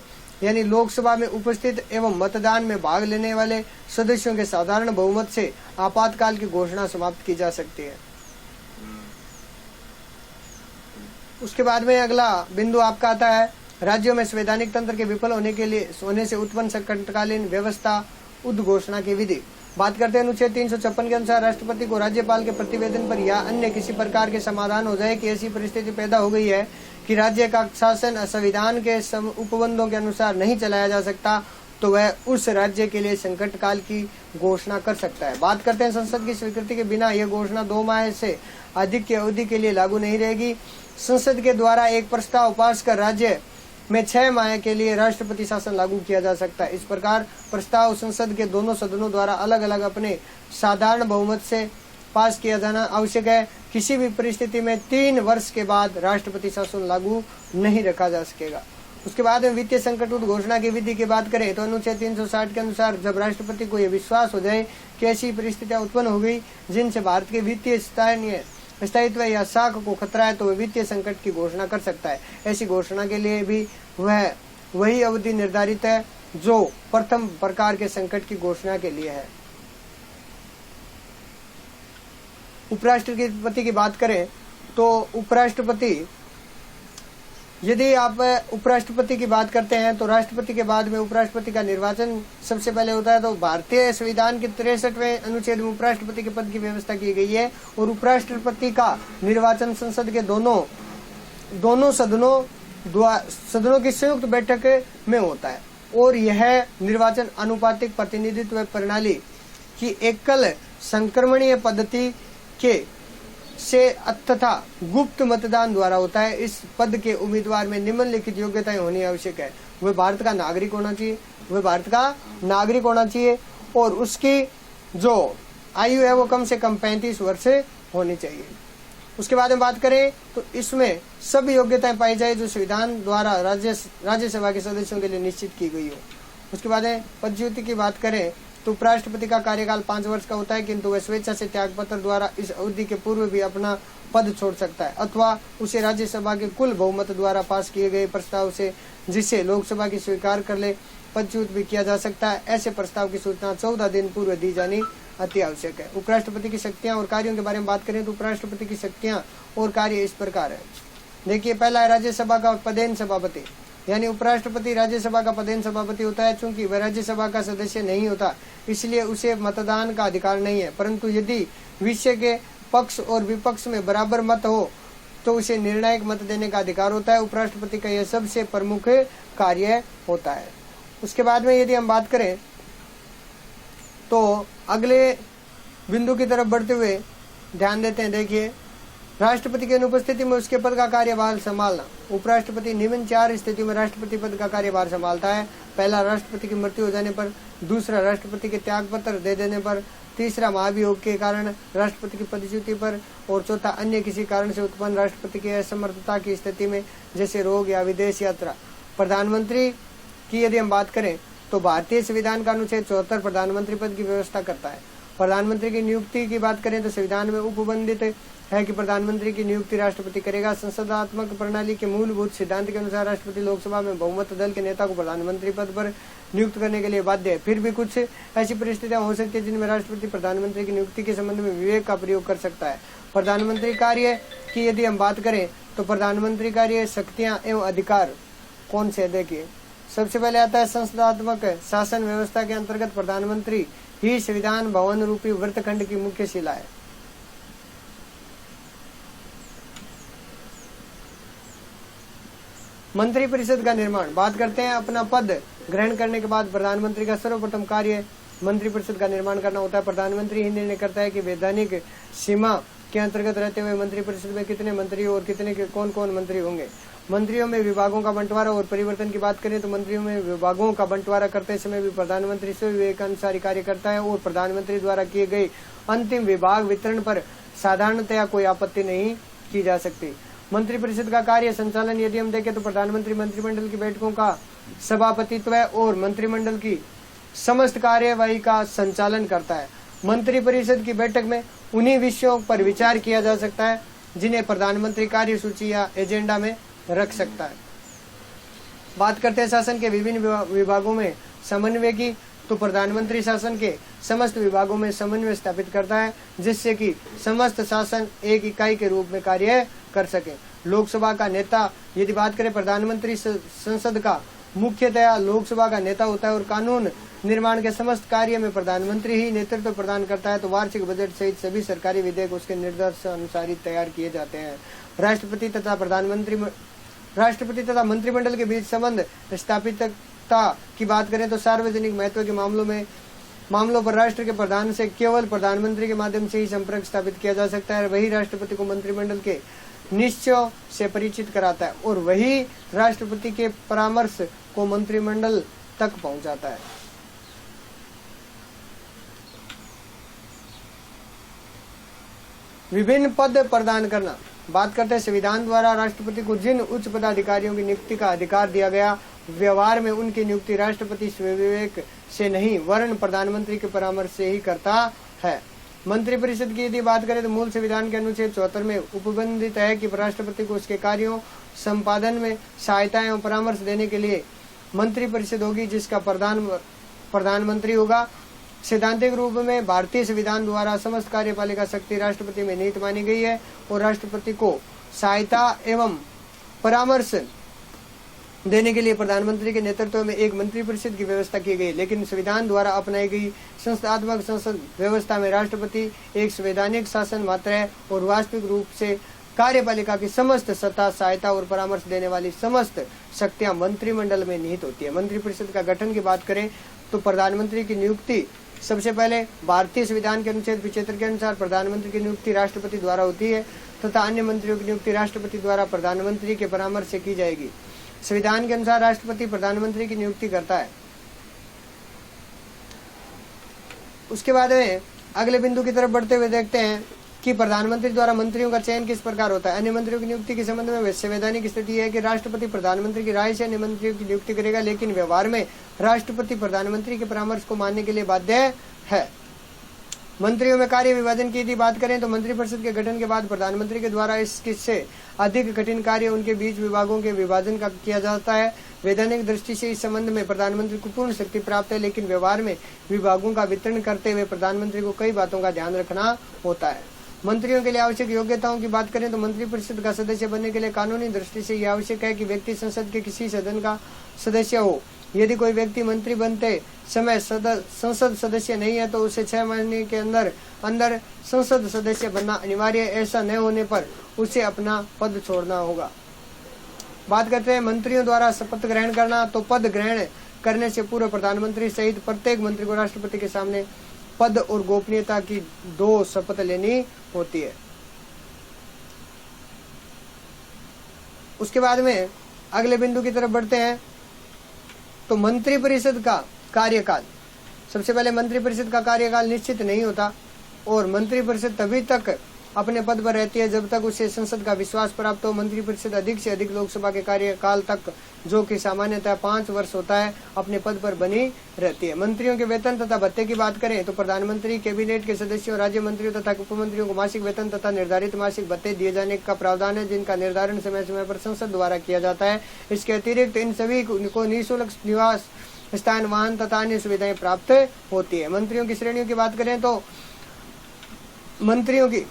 यानी लोकसभा में उपस्थित एवं मतदान में भाग लेने वाले सदस्यों के साधारण बहुमत से आपातकाल की घोषणा समाप्त की जा सकती है। उसके बाद में अगला बिंदु आपका आता है राज्यों में संवैधानिक तंत्र के विफल होने से उत्पन्न संकटकालीन व्यवस्था उद्घोषणा की विधि। बात करते हैं अनुच्छेद 356 के अनुसार राष्ट्रपति को राज्यपाल के प्रतिवेदन पर या अन्य किसी प्रकार के समाधान हो जाए कि ऐसी परिस्थिति पैदा हो गई है कि राज्य का शासन संविधान के उपबंधों के अनुसार नहीं चलाया जा सकता, तो वह उस राज्य के लिए संकट काल की घोषणा कर सकता है। बात करते हैं संसद की स्वीकृति के बिना यह घोषणा 2 माह से अधिक की अवधि के लिए लागू नहीं रहेगी। संसद के द्वारा एक प्रस्ताव पास कर राज्य में 6 माह के लिए राष्ट्रपति शासन लागू किया जा सकता है। इस प्रकार प्रस्ताव संसद के दोनों सदनों द्वारा अलग अलग अपने साधारण बहुमत से पास किया जाना आवश्यक है। किसी भी परिस्थिति में 3 वर्ष के बाद राष्ट्रपति शासन लागू नहीं रखा जा सकेगा। उसके बाद में वित्तीय संकट घोषणा की विधि की बात करें तो अनुच्छेद 360 के अनुसार जब राष्ट्रपति को यह विश्वास हो जाए कि ऐसी परिस्थितियां उत्पन्न हो गई जिनसे भारत के वित्तीय स्थायित्व या साख को खतरा है, तो वह वित्तीय संकट की घोषणा कर सकता है। ऐसी घोषणा के लिए भी वही अवधि निर्धारित है जो प्रथम प्रकार के संकट की घोषणा के लिए है। उपराष्ट्रपति की बात करें तो उपराष्ट्रपति, यदि आप उपराष्ट्रपति की बात करते हैं तो राष्ट्रपति के बाद में उपराष्ट्रपति का निर्वाचन सबसे पहले होता है। तो भारतीय संविधान के 63वें अनुच्छेद में उपराष्ट्रपति के पद की व्यवस्था की गई है और उपराष्ट्रपति का निर्वाचन संसद के दोनों सदनों की संयुक्त बैठक में होता है और यह निर्वाचन अनुपातिक प्रतिनिधित्व प्रणाली की एकल संक्रमणीय पद्धति के से तथा गुप्त मतदान द्वारा होता है। इस पद के उम्मीदवार में निम्नलिखित योग्यताएं होनी आवश्यक है। वह भारत का नागरिक होना चाहिए और उसकी जो आयु है वो कम से कम 35 वर्ष होनी चाहिए। उसके बाद में बात करें तो इसमें सभी योग्यताएं पाई जाए जो संविधान द्वारा राज्यसभा के सदस्यों के लिए निश्चित की गई हो। उसके बाद पदच्युति की बात करें तो उपराष्ट्रपति का कार्यकाल 5 वर्ष का होता है, किंतु वह स्वेच्छा से त्यागपत्र द्वारा इस अवधि के पूर्व भी अपना पद छोड़ सकता है अथवा उसे राज्यसभा के कुल बहुमत द्वारा पास किए गए प्रस्ताव से जिसे लोकसभा की स्वीकार कर ले पदच्युत भी किया जा सकता है। ऐसे प्रस्ताव की सूचना 14 दिन पूर्व दी जानी अति आवश्यक है। उपराष्ट्रपति की शक्तियां और कार्यों के बारे में बात करें तो उपराष्ट्रपति की शक्तियां और कार्य इस प्रकार है। देखिए, पहला है राज्यसभा का पदेन सभापति, यानी उपराष्ट्रपति राज्यसभा का पदेन सभापति होता है। चूंकि वह राज्यसभा का सदस्य नहीं होता इसलिए उसे मतदान का अधिकार नहीं है, परंतु यदि विषय के पक्ष और विपक्ष में बराबर मत हो तो उसे निर्णायक मत देने का अधिकार होता है। उपराष्ट्रपति का यह सबसे प्रमुख कार्य होता है। उसके बाद में यदि हम बात करें तो अगले बिंदु की तरफ बढ़ते हुए ध्यान देते हैं। देखिए, राष्ट्रपति की अनुपस्थिति में उसके पद का कार्यभार संभालना। उपराष्ट्रपति निम्न 4 स्थितियों में राष्ट्रपति पद का कार्यभार संभालता है। पहला, राष्ट्रपति की मृत्यु हो जाने पर। दूसरा, राष्ट्रपति के त्याग पत्र दे देने पर। तीसरा, महाभियोग के कारण राष्ट्रपति की पदच्युति पर। और चौथा, अन्य किसी कारण से उत्पन्न राष्ट्रपति की असमर्थता की स्थिति में, जैसे रोग या विदेश यात्रा। प्रधानमंत्री की यदि हम बात करें तो भारतीय संविधान का अनुच्छेद 74 प्रधानमंत्री पद की व्यवस्था करता है। प्रधानमंत्री की नियुक्ति की बात करें तो संविधान में उपबंधित है कि प्रधानमंत्री की नियुक्ति राष्ट्रपति करेगा। संसदात्मक प्रणाली के मूलभूत सिद्धांत के अनुसार राष्ट्रपति लोकसभा में बहुमत दल के नेता को प्रधानमंत्री पद पर नियुक्त करने के लिए बाध्य है। फिर भी कुछ ऐसी परिस्थितियां हो सकती है जिनमें राष्ट्रपति प्रधानमंत्री की नियुक्ति के संबंध में विवेक का प्रयोग कर सकता है। प्रधानमंत्री कार्य की यदि हम बात करें तो प्रधानमंत्री कार्य शक्तियां एवं अधिकार कौन से देखिए। सबसे पहले आता है संसदात्मक शासन व्यवस्था के अंतर्गत प्रधानमंत्री ही संविधान भवन रूपी वृत्तखंड की मुख्य शिला है। मंत्रिपरिषद का निर्माण बात करते हैं। अपना पद ग्रहण करने के बाद प्रधानमंत्री का सर्वप्रथम कार्य मंत्रिपरिषद का निर्माण करना होता है। प्रधानमंत्री ही निर्णय करता है कि वैधानिक सीमा के अंतर्गत रहते हुए मंत्रिपरिषद में कितने मंत्री और कितने कौन कौन मंत्री होंगे। मंत्रियों में विभागों का बंटवारा और परिवर्तन की बात करें तो मंत्रियों में विभागों का बंटवारा करते समय भी प्रधानमंत्री से विवेकानुसार कार्य करता है और प्रधानमंत्री द्वारा किए गए अंतिम विभाग वितरण पर साधारणतया कोई आपत्ति नहीं की जा सकती। मंत्रिपरिषद का कार्य संचालन यदि हम देखें तो प्रधानमंत्री मंत्रिमंडल की बैठकों का सभापतित्व और मंत्रिमंडल की समस्त कार्यवाही का संचालन करता है। मंत्रिपरिषद की बैठक में उन्हीं विषयों पर विचार किया जा सकता है जिन्हें प्रधानमंत्री कार्य सूची या एजेंडा में रख सकता है। बात करते हैं शासन के विभिन्न विभागों में समन्वय की तो प्रधानमंत्री शासन के समस्त विभागों में समन्वय स्थापित करता है जिससे कि समस्त शासन एक इकाई के रूप में कार्य कर सके। लोकसभा का नेता यदि बात करें प्रधानमंत्री संसद का मुख्यतया लोकसभा का नेता होता है और कानून निर्माण के समस्त कार्य में प्रधानमंत्री ही नेतृत्व प्रदान करता है। तो वार्षिक बजट सहित सभी सरकारी विधेयक उसके निर्देश अनुसार ही तैयार किए जाते हैं। राष्ट्रपति तथा मंत्रिमंडल के बीच संबंध स्थापितता की बात करें तो सार्वजनिक महत्व के मामलों पर राष्ट्र के प्रधान से केवल प्रधानमंत्री के माध्यम से ही संपर्क स्थापित किया जा सकता है। वही राष्ट्रपति को मंत्रिमंडल के निश्चयों से परिचित कराता है और वही राष्ट्रपति के परामर्श को मंत्रिमंडल तक पहुंचाता है। विभिन्न पद प्रदान करना बात करते हैं। संविधान द्वारा राष्ट्रपति को जिन उच्च पदाधिकारियों की नियुक्ति का अधिकार दिया गया व्यवहार में उनकी नियुक्ति राष्ट्रपति स्वविवेक से नहीं वरन प्रधानमंत्री के परामर्श से ही करता है। मंत्रिपरिषद की यदि बात करें तो मूल संविधान के अनुच्छेद 74 में उपबंधित है कि राष्ट्रपति को उसके कार्यों संपादन में सहायता एवं परामर्श देने के लिए मंत्रिपरिषद होगी जिसका प्रधानमंत्री होगा। सैद्धांतिक रूप में भारतीय संविधान द्वारा समस्त कार्यपालिका शक्ति राष्ट्रपति में निहित मानी गई है और राष्ट्रपति को सहायता एवं परामर्श देने के लिए प्रधानमंत्री के नेतृत्व में एक मंत्रिपरिषद की व्यवस्था की गई। लेकिन संविधान द्वारा अपनाई गई संस्थात्मक संसद व्यवस्था में राष्ट्रपति एक संवैधानिक शासन मात्र है और वास्तविक रूप से कार्यपालिका की समस्त सत्ता सहायता और परामर्श देने वाली समस्त शक्तियां मंत्रिमंडल में निहित होती है। मंत्रिपरिषद का गठन की बात करें तो प्रधानमंत्री की नियुक्ति सबसे पहले भारतीय संविधान के अनुच्छेद 75 के अनुसार प्रधानमंत्री की नियुक्ति राष्ट्रपति द्वारा होती है तथा अन्य मंत्रियों की नियुक्ति राष्ट्रपति द्वारा प्रधानमंत्री के परामर्श से की जाएगी। संविधान के अनुसार राष्ट्रपति प्रधानमंत्री की नियुक्ति करता है। उसके बाद में अगले बिंदु की तरफ बढ़ते हुए देखते हैं कि प्रधानमंत्री द्वारा मंत्रियों का चयन किस प्रकार होता है। अन्य मंत्रियों की नियुक्ति के संबंध में संवैधानिक स्थिति है कि राष्ट्रपति प्रधानमंत्री की राय से अन्य मंत्रियों की नियुक्ति करेगा लेकिन व्यवहार में राष्ट्रपति प्रधानमंत्री के परामर्श को मानने के लिए बाध्य है। मंत्रियों में कार्य विभाजन की यदि बात करें तो मंत्रिपरिषद के गठन के बाद प्रधानमंत्री के द्वारा इससे अधिक कठिन कार्य उनके बीच विभागों के विभाजन का किया जाता है। वैधानिक दृष्टि से इस संबंध में प्रधानमंत्री को पूर्ण शक्ति प्राप्त है लेकिन व्यवहार में विभागों का वितरण करते हुए प्रधानमंत्री को कई बातों का ध्यान रखना होता है। मंत्रियों के लिए आवश्यक योग्यताओं की बात करें तो मंत्रिपरिषद का सदस्य बनने के लिए कानूनी दृष्टि से यह आवश्यक है कि व्यक्ति संसद के किसी सदन का सदस्य हो। यदि कोई व्यक्ति मंत्री बनते समय संसद सदस्य नहीं है तो उसे 6 महीने के अंदर संसद सदस्य बनना अनिवार्य है। ऐसा न होने पर उसे अपना पद छोड़ना होगा। बात करते हैं मंत्रियों द्वारा शपथ ग्रहण करना तो पद ग्रहण करने से पूर्व प्रधानमंत्री सहित प्रत्येक मंत्री को राष्ट्रपति के सामने पद और गोपनीयता की 2 शपथ लेनी होती है। उसके बाद में अगले बिंदु की तरफ बढ़ते हैं तो मंत्रिपरिषद का कार्यकाल। सबसे पहले मंत्रिपरिषद का कार्यकाल निश्चित नहीं होता और मंत्रिपरिषद तभी तक अपने पद पर रहती है जब तक उसे संसद का विश्वास प्राप्त हो। मंत्रिपरिषद अधिक से अधिक लोकसभा के कार्यकाल तक, जो कि सामान्यतः 5 वर्ष होता है, अपने पद पर बनी रहती है। मंत्रियों के वेतन तथा भत्ते की बात करें तो प्रधानमंत्री, कैबिनेट के सदस्यों, राज्य मंत्रियों तथा उपमंत्रियों को मासिक वेतन तथा निर्धारित मासिक भत्ते दिए जाने का प्रावधान है, जिनका निर्धारण समय समय पर संसद द्वारा किया जाता है। इसके अतिरिक्त इन सभी को निःशुल्क निवास स्थान, वाहन तथा अन्य सुविधाएं प्राप्त होती है। मंत्रियों की श्रेणियों की बात करें तो मंत्रियों की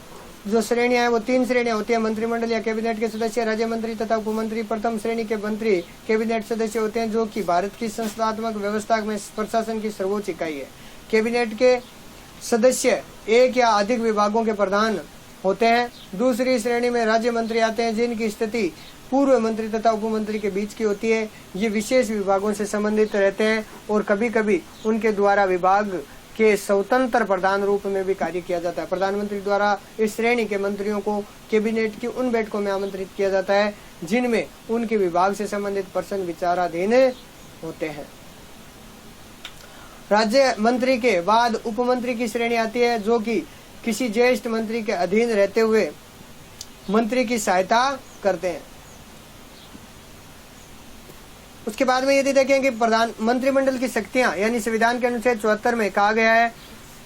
जो श्रेणियां हैं वो 3 श्रेणियां होती है। मंत्रिमंडल या कैबिनेट के सदस्य, राज्य मंत्री तथा उपमंत्री। प्रथम श्रेणी के मंत्री कैबिनेट सदस्य होते हैं, जो कि भारत की संस्थात्मक व्यवस्था में प्रशासन की सर्वोच्च इकाई है। कैबिनेट के सदस्य एक या अधिक विभागों के प्रधान होते हैं। दूसरी श्रेणी में राज्य मंत्री आते हैं, जिनकी स्थिति पूर्व मंत्री तथा उपमंत्री के बीच की होती है। ये विशेष विभागों से संबंधित रहते हैं और कभी कभी उनके द्वारा विभाग के स्वतंत्र प्रधान रूप में भी कार्य किया जाता है। प्रधानमंत्री द्वारा इस श्रेणी के मंत्रियों को कैबिनेट की उन बैठकों में आमंत्रित किया जाता है जिनमें उनके विभाग से संबंधित प्रश्न विचाराधीन होते हैं। राज्य मंत्री के बाद उपमंत्री की श्रेणी आती है, जो कि किसी ज्येष्ठ मंत्री के अधीन रहते हुए मंत्री की सहायता करते हैं। उसके बाद में यदि देखें कि प्रधान मंत्रिमंडल की शक्तियां, यानी संविधान के अनुच्छेद 74 में कहा गया है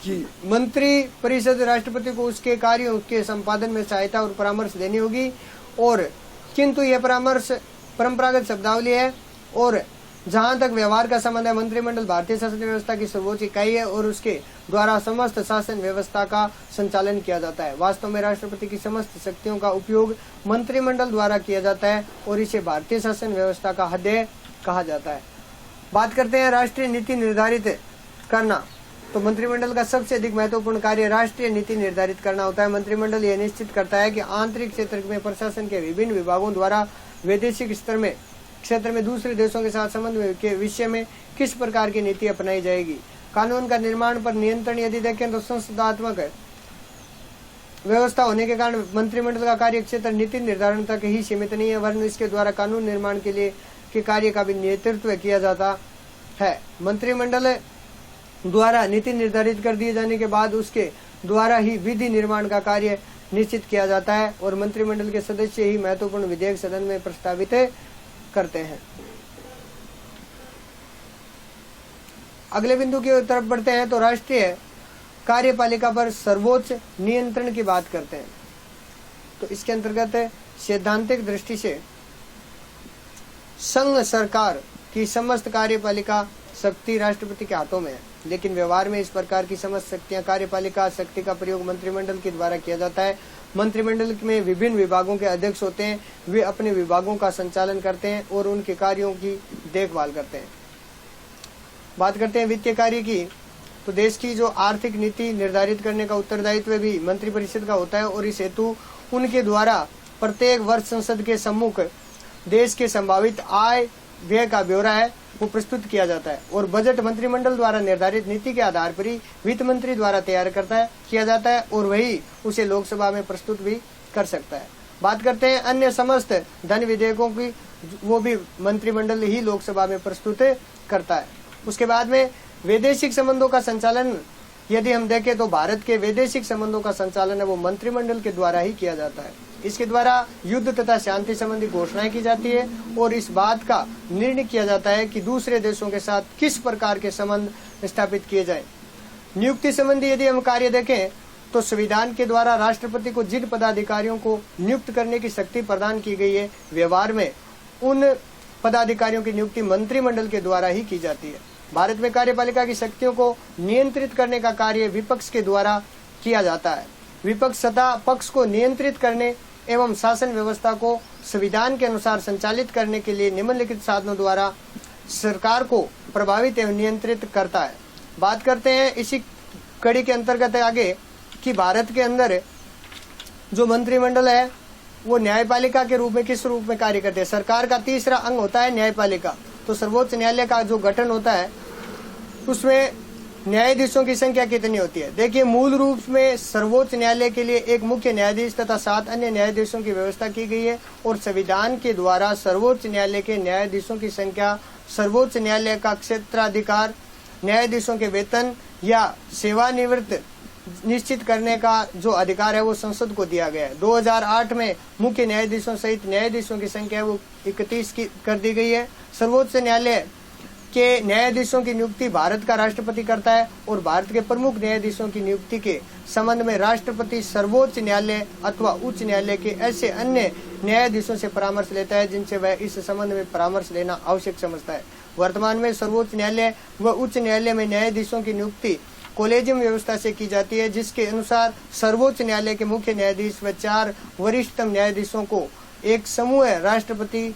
कि मंत्री परिषद राष्ट्रपति को उसके कार्यों के संपादन में सहायता और परामर्श देनी होगी, और किंतु यह परामर्श परंपरागत शब्दावली है। और जहां तक व्यवहार का संबंध है, मंत्रिमंडल भारतीय शासन व्यवस्था की सर्वोच्च इकाई है और उसके द्वारा समस्त शासन व्यवस्था का संचालन किया जाता है। वास्तव में राष्ट्रपति की समस्त शक्तियों का उपयोग मंत्रिमंडल द्वारा किया जाता है और इसे भारतीय शासन व्यवस्था का हृदय कहा जाता है। बात करते हैं राष्ट्रीय नीति निर्धारित करना, तो मंत्रिमंडल का सबसे अधिक महत्वपूर्ण कार्य राष्ट्रीय नीति निर्धारित करना होता है। मंत्रिमंडल यह निश्चित करता है कि आंतरिक क्षेत्र में प्रशासन के विभिन्न विभागों द्वारा वैदेशिक क्षेत्र में दूसरे देशों के साथ संबंध के विषय में किस प्रकार की नीति अपनाई जाएगी। कानून का निर्माण पर नियंत्रण यदि देखें तो संसदात्मक व्यवस्था होने के कारण मंत्रिमंडल का कार्य क्षेत्र नीति निर्धारण तक ही सीमित नहीं है, वरन इसके द्वारा कानून निर्माण के लिए के कार्य का भी नेतृत्व किया जाता है। मंत्रिमंडल द्वारा नीति निर्धारित कर दिए जाने के बाद उसके द्वारा ही विधि निर्माण का कार्य निश्चित किया जाता है और मंत्रिमंडल के सदस्य ही महत्वपूर्ण विधेयक सदन में प्रस्तावित करते हैं। अगले बिंदु की तरफ बढ़ते हैं तो राष्ट्रीय कार्यपालिका पर सर्वोच्च नियंत्रण की बात करते हैं। तो इसके अंतर्गत सैद्धांतिक दृष्टि से संघ सरकार की समस्त कार्यपालिका शक्ति राष्ट्रपति के हाथों में है, लेकिन व्यवहार में इस प्रकार की समस्त शक्तियां कार्यपालिका शक्ति का प्रयोग मंत्रिमंडल के द्वारा किया जाता है। मंत्रिमंडल में विभिन्न विभागों के अध्यक्ष होते हैं, वे अपने विभागों का संचालन करते हैं और उनके कार्यों की देखभाल करते हैं। बात करते हैं वित्तीय कार्य की, तो देश की जो आर्थिक नीति निर्धारित करने का उत्तरदायित्व भी मंत्रिपरिषद का होता है और इस हेतु उनके द्वारा प्रत्येक वर्ष संसद के सम्मुख देश के संभावित आय व्यय का ब्यौरा है वो प्रस्तुत किया जाता है और बजट मंत्रिमंडल द्वारा निर्धारित नीति के आधार पर ही वित्त मंत्री द्वारा तैयार किया जाता है और वही उसे लोकसभा में प्रस्तुत भी कर सकता है। बात करते हैं अन्य समस्त धन विधेयकों की, वो भी मंत्रिमंडल ही लोकसभा में प्रस्तुत करता है। उसके बाद में वैदेशिक संबंधों का संचालन यदि हम देखें तो भारत के वैदेशिक संबंधों का संचालन है वो मंत्रिमंडल के द्वारा ही किया जाता है। इसके द्वारा युद्ध तथा शांति संबंधी घोषणाएं की जाती है और इस बात का निर्णय किया जाता है कि दूसरे देशों के साथ किस प्रकार के संबंध स्थापित किए जाएं। नियुक्ति संबंधी यदि हम कार्य देखें तो संविधान के द्वारा राष्ट्रपति को जिन पदाधिकारियों को नियुक्त करने की शक्ति प्रदान की गई है, व्यवहार में उन पदाधिकारियों की नियुक्ति मंत्रिमंडल के द्वारा ही की जाती है। भारत में कार्यपालिका की शक्तियों को नियंत्रित करने का कार्य विपक्ष के द्वारा किया जाता है। विपक्ष सत्ता पक्ष को नियंत्रित करने एवं शासन व्यवस्था को संविधान के अनुसार संचालित करने के लिए निम्नलिखित साधनों द्वारा सरकार को प्रभावित एवं नियंत्रित करता है। बात करते हैं इसी कड़ी के अंतर्गत आगे कि भारत के अंदर जो मंत्रिमंडल है वो न्यायपालिका के रूप में किस रूप में कार्य करते हैं। सरकार का तीसरा अंग होता है न्यायपालिका। तो सर्वोच्च न्यायालय का जो गठन होता है उसमें न्यायाधीशों की संख्या कितनी होती है। देखिए, मूल रूप में सर्वोच्च न्यायालय के लिए एक मुख्य न्यायाधीश तथा 7 अन्य न्यायाधीशों की व्यवस्था की गई है और संविधान के द्वारा सर्वोच्च न्यायालय के न्यायाधीशों की संख्या, सर्वोच्च न्यायालय का क्षेत्राधिकार, न्यायाधीशों के वेतन या सेवानिवृत्त निश्चित करने का जो अधिकार है वो संसद को दिया गया है। 2008 में मुख्य न्यायाधीशों सहित न्यायाधीशों की संख्या वो 31 कर दी गई है। सर्वोच्च न्यायालय के न्यायाधीशों की नियुक्ति भारत का राष्ट्रपति करता है और भारत के प्रमुख न्यायाधीशों की नियुक्ति के संबंध में राष्ट्रपति सर्वोच्च न्यायालय अथवा उच्च न्यायालय के ऐसे अन्य न्यायाधीशों से परामर्श लेता है जिनसे वह इस संबंध में परामर्श लेना आवश्यक समझता है। वर्तमान में सर्वोच्च न्यायालय व उच्च न्यायालय में न्यायाधीशों की नियुक्ति कॉलेजियम व्यवस्था से की जाती है, जिसके अनुसार सर्वोच्च न्यायालय के मुख्य न्यायाधीश व 4 वरिष्ठतम न्यायाधीशों को एक समूह राष्ट्रपति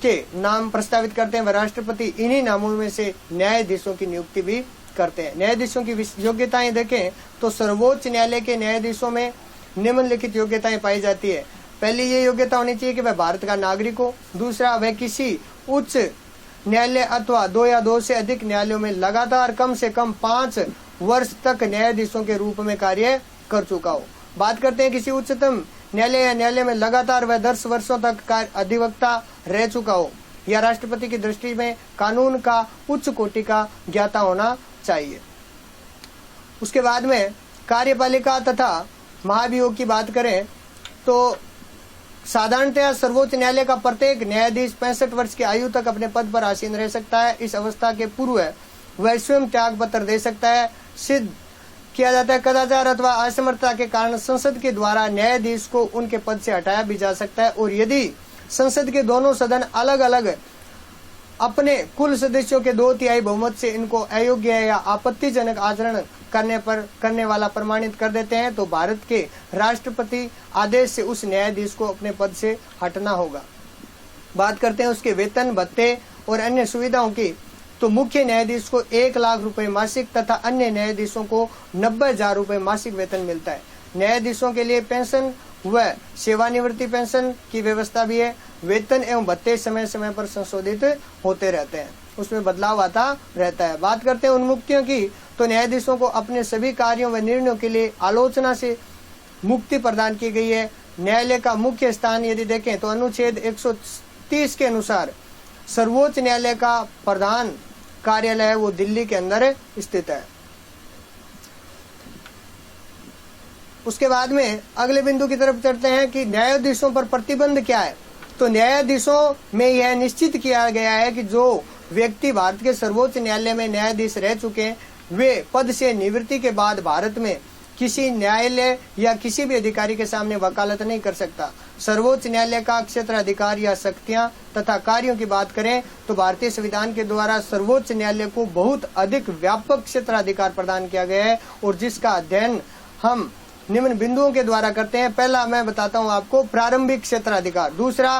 के नाम प्रस्तावित करते हैं व राष्ट्रपति इन्हीं नामों में से न्यायाधीशों की नियुक्ति भी करते हैं। न्यायाधीशों की योग्यताएं देखें तो सर्वोच्च न्यायालय के न्यायाधीशों में निम्नलिखित योग्यताएं पाई जाती है। पहली ये योग्यता होनी चाहिए कि वह भारत का नागरिक हो। दूसरा, वह किसी उच्च न्यायालय अथवा 2 या 2 से अधिक न्यायालयों में लगातार कम से कम 5 वर्ष तक न्यायाधीशों के रूप में कार्य कर चुका हो। बात करते हैं किसी उच्चतम न्यायालय या न्यायालय में लगातार वह 10 वर्षों तक अधिवक्ता रह चुका हो या राष्ट्रपति की दृष्टि में कानून का उच्च कोटि का ज्ञाता होना चाहिए। उसके बाद में कार्यपालिका तथा महाभियोग की बात करें तो साधारणतः सर्वोच्च न्यायालय का प्रत्येक न्यायाधीश 65 वर्ष की आयु तक अपने पद पर आसीन रह सकता है। इस अवस्था के पूर्व वह स्वयं त्याग पत्र दे सकता है। सिद्ध किया जाता है कदाचार अथवा असमर्थता के कारण संसद के द्वारा न्यायाधीश को उनके पद से हटाया भी जा सकता है और यदि संसद के दोनों सदन अलग अलग अपने कुल सदस्यों के 2/3 बहुमत से इनको अयोग्य या आपत्तिजनक आचरण करने वाला प्रमाणित कर देते हैं तो भारत के राष्ट्रपति आदेश से उस न्यायाधीश को अपने पद से हटना होगा। बात करते हैं उसके वेतन भत्ते और अन्य सुविधाओं की तो मुख्य न्यायाधीश को 1 लाख रुपए मासिक तथा अन्य न्यायाधीशों को 90,000 रुपए मासिक वेतन मिलता है। न्यायाधीशों के लिए पेंशन व सेवानिवृत्ति पेंशन की व्यवस्था भी है। वेतन एवं भत्ते समय समय पर संशोधित होते रहते हैं, उसमें बदलाव आता रहता है। बात करते हैं उन्मुक्तियों की तो न्यायाधीशों को अपने सभी कार्यों व निर्णयों के लिए आलोचना से मुक्ति प्रदान की गई है। न्यायालय का मुख्य स्थान यदि देखें तो अनुच्छेद 130 के अनुसार सर्वोच्च न्यायालय का प्रधान कार्यालय है वो दिल्ली के अंदर स्थित है। उसके बाद में अगले बिंदु की तरफ चलते हैं कि न्यायाधीशों पर प्रतिबंध क्या है। तो न्यायाधीशों में यह निश्चित किया गया है कि जो व्यक्ति भारत के सर्वोच्च न्यायालय में न्यायाधीश रह चुके हैं वे पद से निवृत्ति के बाद भारत में किसी न्यायालय या किसी भी अधिकारी के सामने वकालत नहीं कर सकता। सर्वोच्च न्यायालय का क्षेत्राधिकार या शक्तियां तथा कार्यों की बात करें तो भारतीय संविधान के द्वारा सर्वोच्च न्यायालय को बहुत अधिक व्यापक क्षेत्राधिकार प्रदान किया गया है और जिसका अध्ययन हम निम्न बिंदुओं के द्वारा करते हैं। पहला मैं बताता हूं आपको प्रारंभिक क्षेत्राधिकार। दूसरा,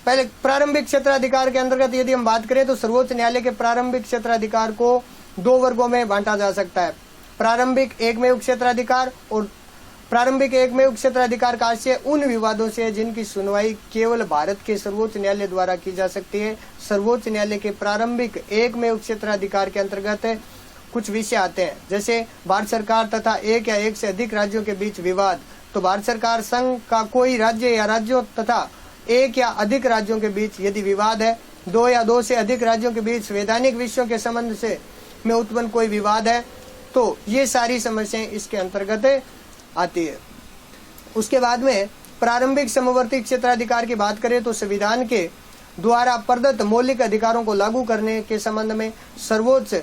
पहले प्रारंभिक क्षेत्राधिकार के अंतर्गत यदि हम बात करें तो सर्वोच्च न्यायालय के प्रारंभिक क्षेत्राधिकार को 2 वर्गों में बांटा जा सकता है। प्रारंभिक एकमेव क्षेत्राधिकार और प्रारंभिक एकमेव क्षेत्राधिकार का आशय उन विवादों से जिनकी सुनवाई केवल भारत के सर्वोच्च न्यायालय द्वारा की जा सकती है। सर्वोच्च न्यायालय के प्रारंभिक एकमेव क्षेत्राधिकार के अंतर्गत कुछ विषय आते हैं, जैसे भारत सरकार तथा एक या एक से अधिक राज्यों के बीच विवाद। तो भारत सरकार संघ का कोई राज्य या राज्यों तथा एक या अधिक राज्यों के बीच यदि विवाद है, 2 या 2 से अधिक राज्यों के बीच संवैधानिक विषयों के संबंध से में उत्पन्न कोई विवाद है तो ये सारी समस्याएं इसके अंतर्गत आती है। उसके बाद में प्रारंभिक समवर्ती क्षेत्राधिकार की बात करें तो संविधान के द्वारा प्रदत्त मौलिक अधिकारों को लागू करने के संबंध में सर्वोच्च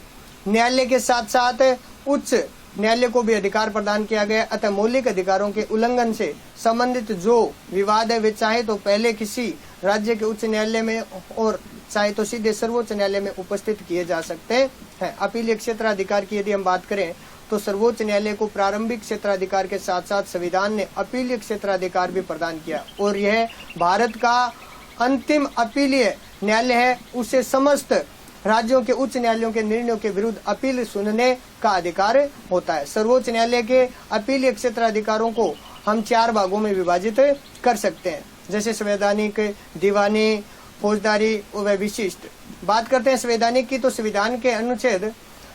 न्यायालय के साथ साथ उच्च न्यायालय को भी अधिकार प्रदान किया गया। अतः मौलिक अधिकारों के उल्लंघन से संबंधित जो विवाद है वे चाहे तो पहले किसी राज्य के उच्च न्यायालय में और चाहे तो सीधे सर्वोच्च न्यायालय में उपस्थित किए जा सकते हैं। अपीलीय क्षेत्राधिकार की यदि हम बात करें तो सर्वोच्च न्यायालय को प्रारंभिक क्षेत्राधिकार के साथ साथ संविधान ने अपीलीय क्षेत्राधिकार भी प्रदान किया और यह भारत का अंतिम अपीलीय न्यायालय है। उसे समस्त राज्यों के उच्च न्यायालयों के निर्णयों के विरुद्ध अपील सुनने का अधिकार होता है। सर्वोच्च न्यायालय के अपीलीय क्षेत्राधिकारों को हम 4 भागों में विभाजित कर सकते हैं, जैसे संवैधानिक, दीवानी, फौजदारी व विशिष्ट। बात करते हैं संवैधानिक की तो संविधान के अनुच्छेद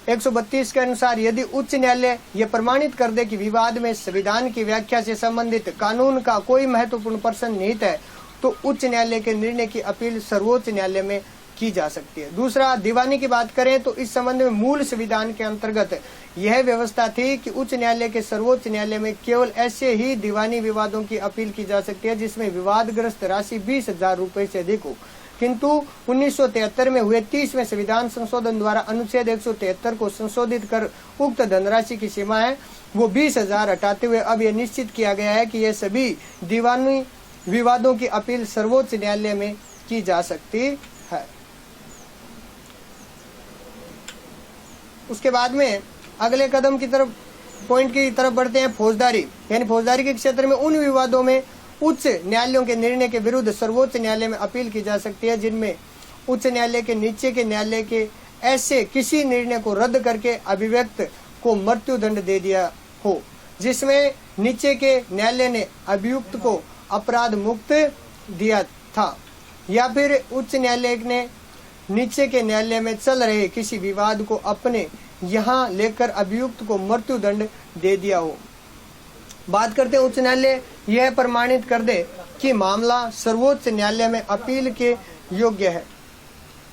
132 के अनुसार यदि उच्च न्यायालय यह प्रमाणित कर दे कि विवाद में संविधान की व्याख्या से संबंधित कानून का कोई महत्वपूर्ण प्रश्न निहित है तो उच्च न्यायालय के निर्णय की अपील सर्वोच्च न्यायालय में की जा सकती है। दूसरा, दीवानी की बात करें तो इस संबंध में मूल संविधान के अंतर्गत यह व्यवस्था थी कि उच्च न्यायालय के सर्वोच्च न्यायालय में केवल ऐसे ही दीवानी विवादों की अपील की जा सकती है जिसमें विवादग्रस्त राशि 20,000 रुपए से अधिक हो। किंतु 1973 में हुए 30वें संविधान संशोधन द्वारा अनुच्छेद 173 को संशोधित कर उक्त धनराशि की सीमा है वो 20,000 हटाते हुए अब यह निश्चित किया गया है कि यह सभी दीवानी विवादों की अपील सर्वोच्च न्यायालय में की जा सकती है। उसके बाद में अगले कदम की तरफ पॉइंट की तरफ बढ़ते हैं। फौजदारी, यानी फौजदारी के क्षेत्र में उन विवादों में उच्च न्यायालयों के निर्णय के विरुद्ध सर्वोच्च न्यायालय में अपील की जा सकती है जिनमें उच्च न्यायालय के नीचे के न्यायालय के ऐसे किसी निर्णय को रद्द करके अभिव्यक्त को मृत्यु दंड दे दिया हो, जिसमें नीचे के न्यायालय ने अभियुक्त को अपराध मुक्त दिया था, या फिर उच्च न्यायालय ने नीचे के न्यायालय में चल रहे किसी विवाद को अपने यहाँ लेकर अभियुक्त को मृत्यु दंड दे दिया हो। बात करते हैं उच्च न्यायालय यह प्रमाणित कर दे कि मामला सर्वोच्च न्यायालय में अपील के योग्य है।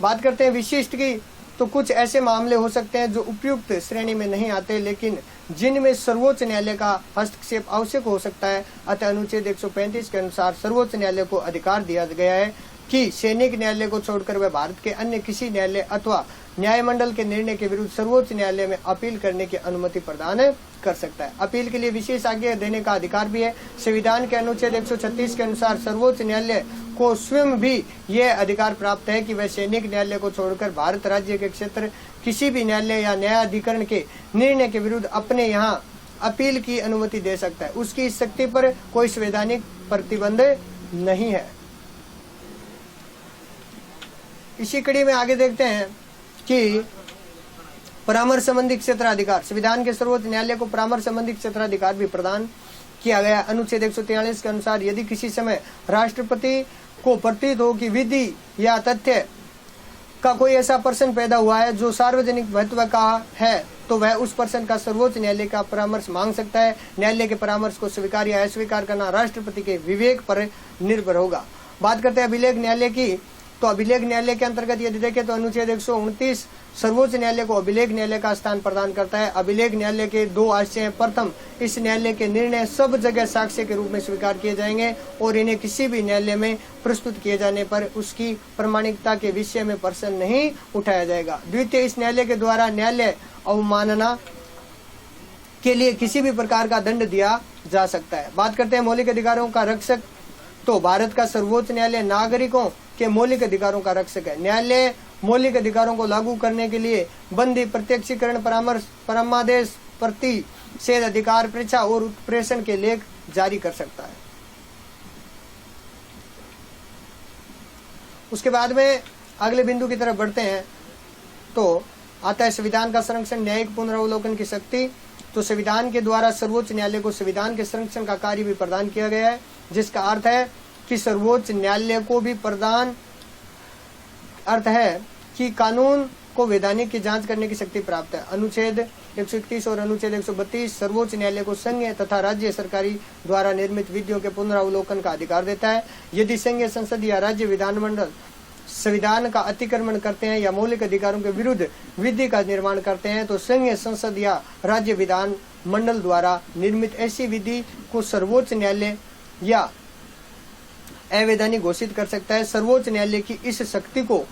बात करते हैं विशिष्ट की, तो कुछ ऐसे मामले हो सकते हैं जो उपयुक्त श्रेणी में नहीं आते लेकिन जिनमें सर्वोच्च न्यायालय का हस्तक्षेप आवश्यक हो सकता है। अतः अनुच्छेद 135 के अनुसार सर्वोच्च न्यायालय को अधिकार दिया गया है कि सैनिक न्यायालय को छोड़कर वह भारत के अन्य किसी न्यायालय अथवा न्यायमंडल के निर्णय के विरुद्ध सर्वोच्च न्यायालय में अपील करने की अनुमति प्रदान कर सकता है। अपील के लिए विशेष आज्ञा देने का अधिकार भी है। संविधान के अनुच्छेद 136 के अनुसार सर्वोच्च न्यायालय को स्वयं भी यह अधिकार प्राप्त है कि वह सैनिक न्यायालय को छोड़कर भारत राज्य के क्षेत्र किसी भी न्यायालय या न्यायाधिकरण के निर्णय के विरुद्ध अपने यहाँ अपील की अनुमति दे सकता है। उसकी इस शक्ति पर कोई संवैधानिक प्रतिबंध नहीं है। इसी कड़ी में आगे देखते हैं कि परामर्श संबंधी क्षेत्राधिकार, संविधान के सर्वोच्च न्यायालय को परामर्श संबंधी क्षेत्राधिकार भी प्रदान किया गया। अनुच्छेद 143 के अनुसार यदि किसी समय राष्ट्रपति को प्रतीत हो कि विधि या तथ्य का कोई ऐसा प्रश्न पैदा हुआ है जो सार्वजनिक महत्व का है तो वह उस प्रश्न का सर्वोच्च न्यायालय का परामर्श मांग सकता है। न्यायालय के परामर्श को स्वीकार या अस्वीकार करना राष्ट्रपति के विवेक पर निर्भर होगा। बात करते हैं अभिलेख न्यायालय की, तो अभिलेख न्यायालय के अंतर्गत यदि देखें तो अनुच्छेद 129 सर्वोच्च न्यायालय को अभिलेख न्यायालय का स्थान प्रदान करता है। अभिलेख न्यायालय के दो आशय हैं। प्रथम, इस न्यायालय के निर्णय सब जगह साक्ष्य के रूप में स्वीकार किए जाएंगे और इन्हें किसी भी न्यायालय में प्रस्तुत किए जाने पर उसकी प्रामाणिकता के विषय में प्रश्न नहीं उठाया जाएगा। द्वितीय, इस न्यायालय के द्वारा न्यायालय अवमानना के लिए किसी भी प्रकार का दंड दिया जा सकता है। बात करते हैं मौलिक अधिकारों का रक्षक, तो भारत का सर्वोच्च न्यायालय नागरिकों के मौलिक अधिकारों का रक्षक है। न्यायालय मौलिक अधिकारों को लागू करने के लिए बंदी, प्रत्यक्षीकरण, परामर्श, परमादेश, प्रतिषेध अधिकार, परीक्षा और उत्प्रेषण के लेख जारी कर सकता है। उसके बाद में अगले बिंदु की तरफ बढ़ते हैं तो आता है संविधान का संरक्षण, न्यायिक पुनरावलोकन की शक्ति। तो संविधान के द्वारा सर्वोच्च न्यायालय को संविधान के संरक्षण का कार्य भी प्रदान किया गया है, जिसका अर्थ है कि सर्वोच्च न्यायालय को भी प्रदान अर्थ है कि कानून को वैधानिक की जांच करने की शक्ति प्राप्त है। अनुच्छेद 131 और अनुच्छेद 132 सर्वोच्च न्यायालय को संघ तथा राज्य सरकारी द्वारा निर्मित विधियों के पुनरावलोकन का अधिकार देता है। यदि संघीय संसद या राज्य विधानमंडल संविधान का अतिक्रमण करते हैं या मौलिक अधिकारों के विरुद्ध विधि का निर्माण करते हैं तो संघीय संसद या राज्य विधान मंडल द्वारा निर्मित ऐसी विधि को सर्वोच्च न्यायालय या अवैधानिक घोषित कर सकता है। सर्वोच्च न्यायालय की इस शक्ति को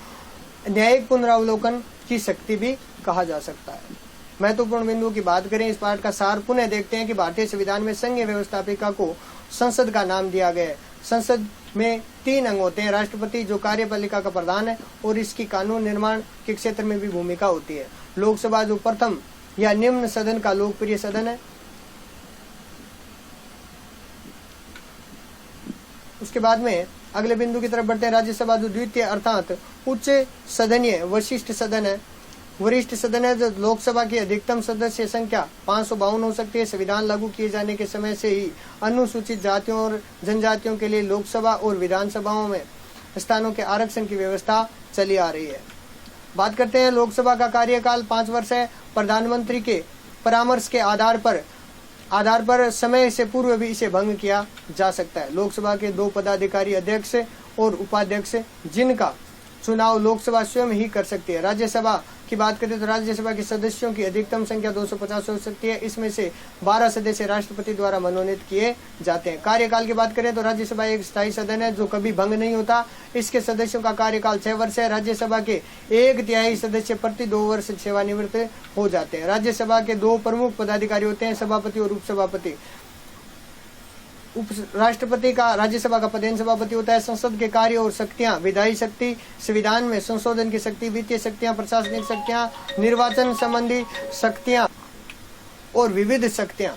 न्यायिक पुनरावलोकन की शक्ति भी कहा जा सकता है। महत्वपूर्ण बिंदुओं की बात करें, इस पाठ का सार पुनः देखते हैं कि भारतीय संविधान में संघीय व्यवस्थापिका को संसद का नाम दिया गया है। संसद में 3 अंग होते हैं, राष्ट्रपति जो कार्यपालिका का प्रधान है और इसकी कानून निर्माण के क्षेत्र में भी भूमिका होती है। लोकसभा जो प्रथम या निम्न सदन का लोकप्रिय सदन है। उसके बाद में अगले बिंदु की तरफ बढ़ते हैं, राज्यसभा जो द्वितीय अर्थात उच्च सदनीय वरिष्ठ सदन है। वरिष्ठ सदन है जो लोकसभा की अधिकतम सदस्य संख्या 552 हो सकती है। संविधान लागू किए जाने के समय से ही अनुसूचित जातियों और जनजातियों के लिए लोकसभा और विधानसभाओं में स्थानों के आरक्षण की व्यवस्था चली आ रही है। बात करते हैं लोकसभा का कार्यकाल 5 वर्ष है। प्रधानमंत्री के परामर्श के आधार पर समय से पूर्व भी इसे भंग किया जा सकता है। लोकसभा के 2 पदाधिकारी अध्यक्ष और उपाध्यक्ष जिनका चुनाव लोकसभा स्वयं ही कर सकती है। राज्यसभा की बात करें तो राज्यसभा के सदस्यों की अधिकतम संख्या 250 हो सकती है। इसमें से 12 सदस्य राष्ट्रपति द्वारा मनोनीत किए जाते हैं। कार्यकाल की बात करें तो राज्यसभा एक स्थायी सदन है जो कभी भंग नहीं होता। इसके सदस्यों का कार्यकाल 6 वर्ष है। राज्यसभा के 1/3 सदस्य प्रति 2 वर्ष सेवानिवृत्त हो जाते हैं। राज्यसभा के 2 प्रमुख पदाधिकारी होते हैं, सभापति और उपसभापति। राष्ट्रपति का राज्यसभा का पदेन सभापति होता है। संसद के कार्य और शक्तियां, विधायी शक्ति, संविधान में संशोधन की शक्ति, वित्तीय शक्तियां, प्रशासनिक शक्तियां, निर्वाचन संबंधी शक्तियां और विविध शक्तियां।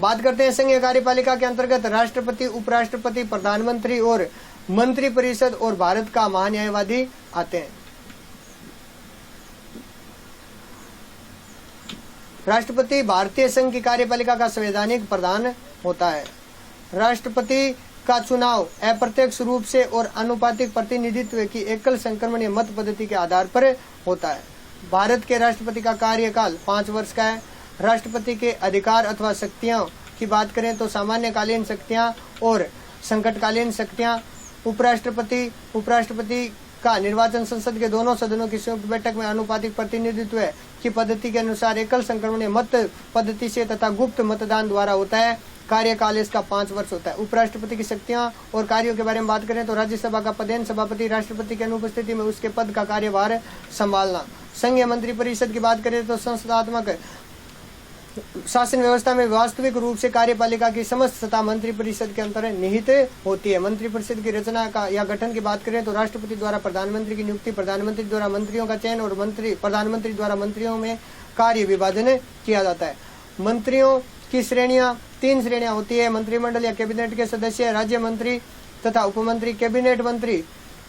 बात करते हैं संघीय कार्यपालिका के अंतर्गत राष्ट्रपति, उपराष्ट्रपति, प्रधानमंत्री और मंत्रिपरिषद और भारत का महान्यायवादी आते हैं। राष्ट्रपति भारतीय संघ की कार्यपालिका का संवैधानिक प्रधान होता है। राष्ट्रपति का चुनाव अप्रत्यक्ष रूप से और अनुपातिक प्रतिनिधित्व की एकल संक्रमणीय मत पद्धति के आधार पर होता है। भारत के राष्ट्रपति का कार्यकाल 5 वर्ष का है। राष्ट्रपति के अधिकार अथवा शक्तियों की बात करें तो सामान्यकालीन शक्तियां और संकटकालीन शक्तियां। उपराष्ट्रपति का निर्वाचन संसद के दोनों सदनों की संयुक्त बैठक में अनुपातिक प्रतिनिधित्व की पद्धति के अनुसार एकल संक्रमणीय मत पद्धति से तथा गुप्त मतदान द्वारा होता है। कार्यकाल इसका 5 वर्ष होता है। उपराष्ट्रपति की शक्तियां और कार्यों के बारे में बात करें तो राज्यसभा का पदेन सभापति राष्ट्रपति की अनुपस्थिति में उसके पद का कार्यभार संभालना। संघीय मंत्रिपरिषद की बात करें तो संस्थात्मक शासन व्यवस्था में वास्तविक रूप से कार्यपालिका की समस्त सत्ता मंत्रिपरिषद के अंतर निहित होती है। मंत्रिपरिषद की रचना का या गठन की बात करें तो राष्ट्रपति द्वारा प्रधानमंत्री की नियुक्ति, प्रधानमंत्री द्वारा मंत्रियों का चयन और प्रधानमंत्री द्वारा मंत्रियों में कार्य विभाजन किया जाता है। मंत्रियों की श्रेणियां 3 श्रेणियां होती है। मंत्रिमंडल या कैबिनेट के सदस्य, राज्य मंत्री तथा उपमंत्री। कैबिनेट मंत्री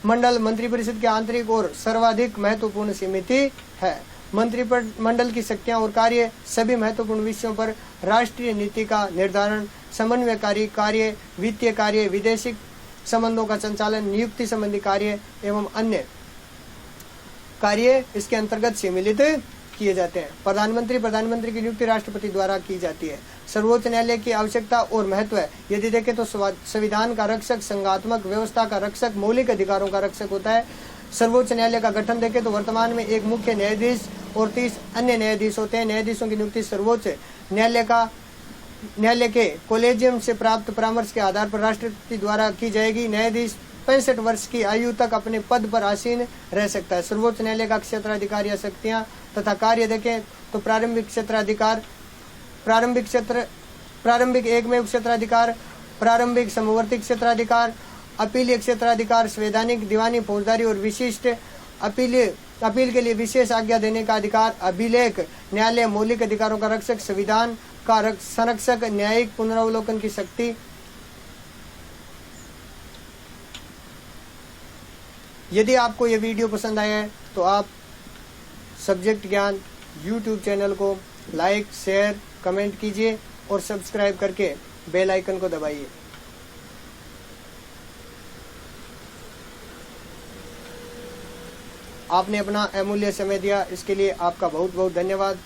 मंडल मंत्रिपरिषद के आंतरिक और सर्वाधिक महत्वपूर्ण समिति है। मंत्रिमंडल की शक्तियां और कार्य सभी महत्वपूर्ण विषयों पर राष्ट्रीय नीति का निर्धारण, समन्वयकारी कार्य, वित्तीय कार्य, विदेशी संबंधों का संचालन, नियुक्ति संबंधी कार्य एवं अन्य कार्य इसके अंतर्गत सम्मिलित किए जाते हैं। प्रधानमंत्री की नियुक्ति राष्ट्रपति द्वारा की जाती है। सर्वोच्च न्यायालय की आवश्यकता और महत्व है। यदि देखें तो संविधान का रक्षक, संघात्मक व्यवस्था का रक्षक, मौलिक अधिकारों का रक्षक होता है। सर्वोच्च न्यायालय का गठन देखें तो वर्तमान में एक मुख्य न्यायाधीश और 30 अन्य न्यायाधीश होते हैं। न्यायाधीशों की नियुक्ति सर्वोच्च न्यायालय के कोलेजियम से प्राप्त परामर्श के आधार पर राष्ट्रपति द्वारा की जाएगी। न्यायाधीश 65 वर्ष की आयु तक अपने पद पर आसीन रह सकता है। सर्वोच्च न्यायालय का क्षेत्राधिकार या शक्तियां तथा कार्य देखें तो प्रारंभिक क्षेत्राधिकार, प्रारंभिक एकमेव क्षेत्राधिकार, प्रारंभिक समवर्ती क्षेत्राधिकार, अपीलीय क्षेत्राधिकार, संवैधानिक, दीवानी, फौजदारी और विशिष्ट अपील के लिए विशेष आज्ञा देने का अधिकार, अभिलेख न्यायालय, मौलिक अधिकारों का रक्षक, संविधान का संरक्षक, न्यायिक पुनरावलोकन की शक्ति। यदि आपको यह वीडियो पसंद आया है तो आप सब्जेक्ट ज्ञान यूट्यूब चैनल को लाइक, शेयर, कमेंट कीजिए और सब्सक्राइब करके बेल आइकन को दबाइए। आपने अपना अमूल्य समय दिया, इसके लिए आपका बहुत बहुत धन्यवाद।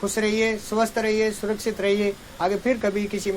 खुश रहिए, स्वस्थ रहिए, सुरक्षित रहिए। आगे फिर कभी किसी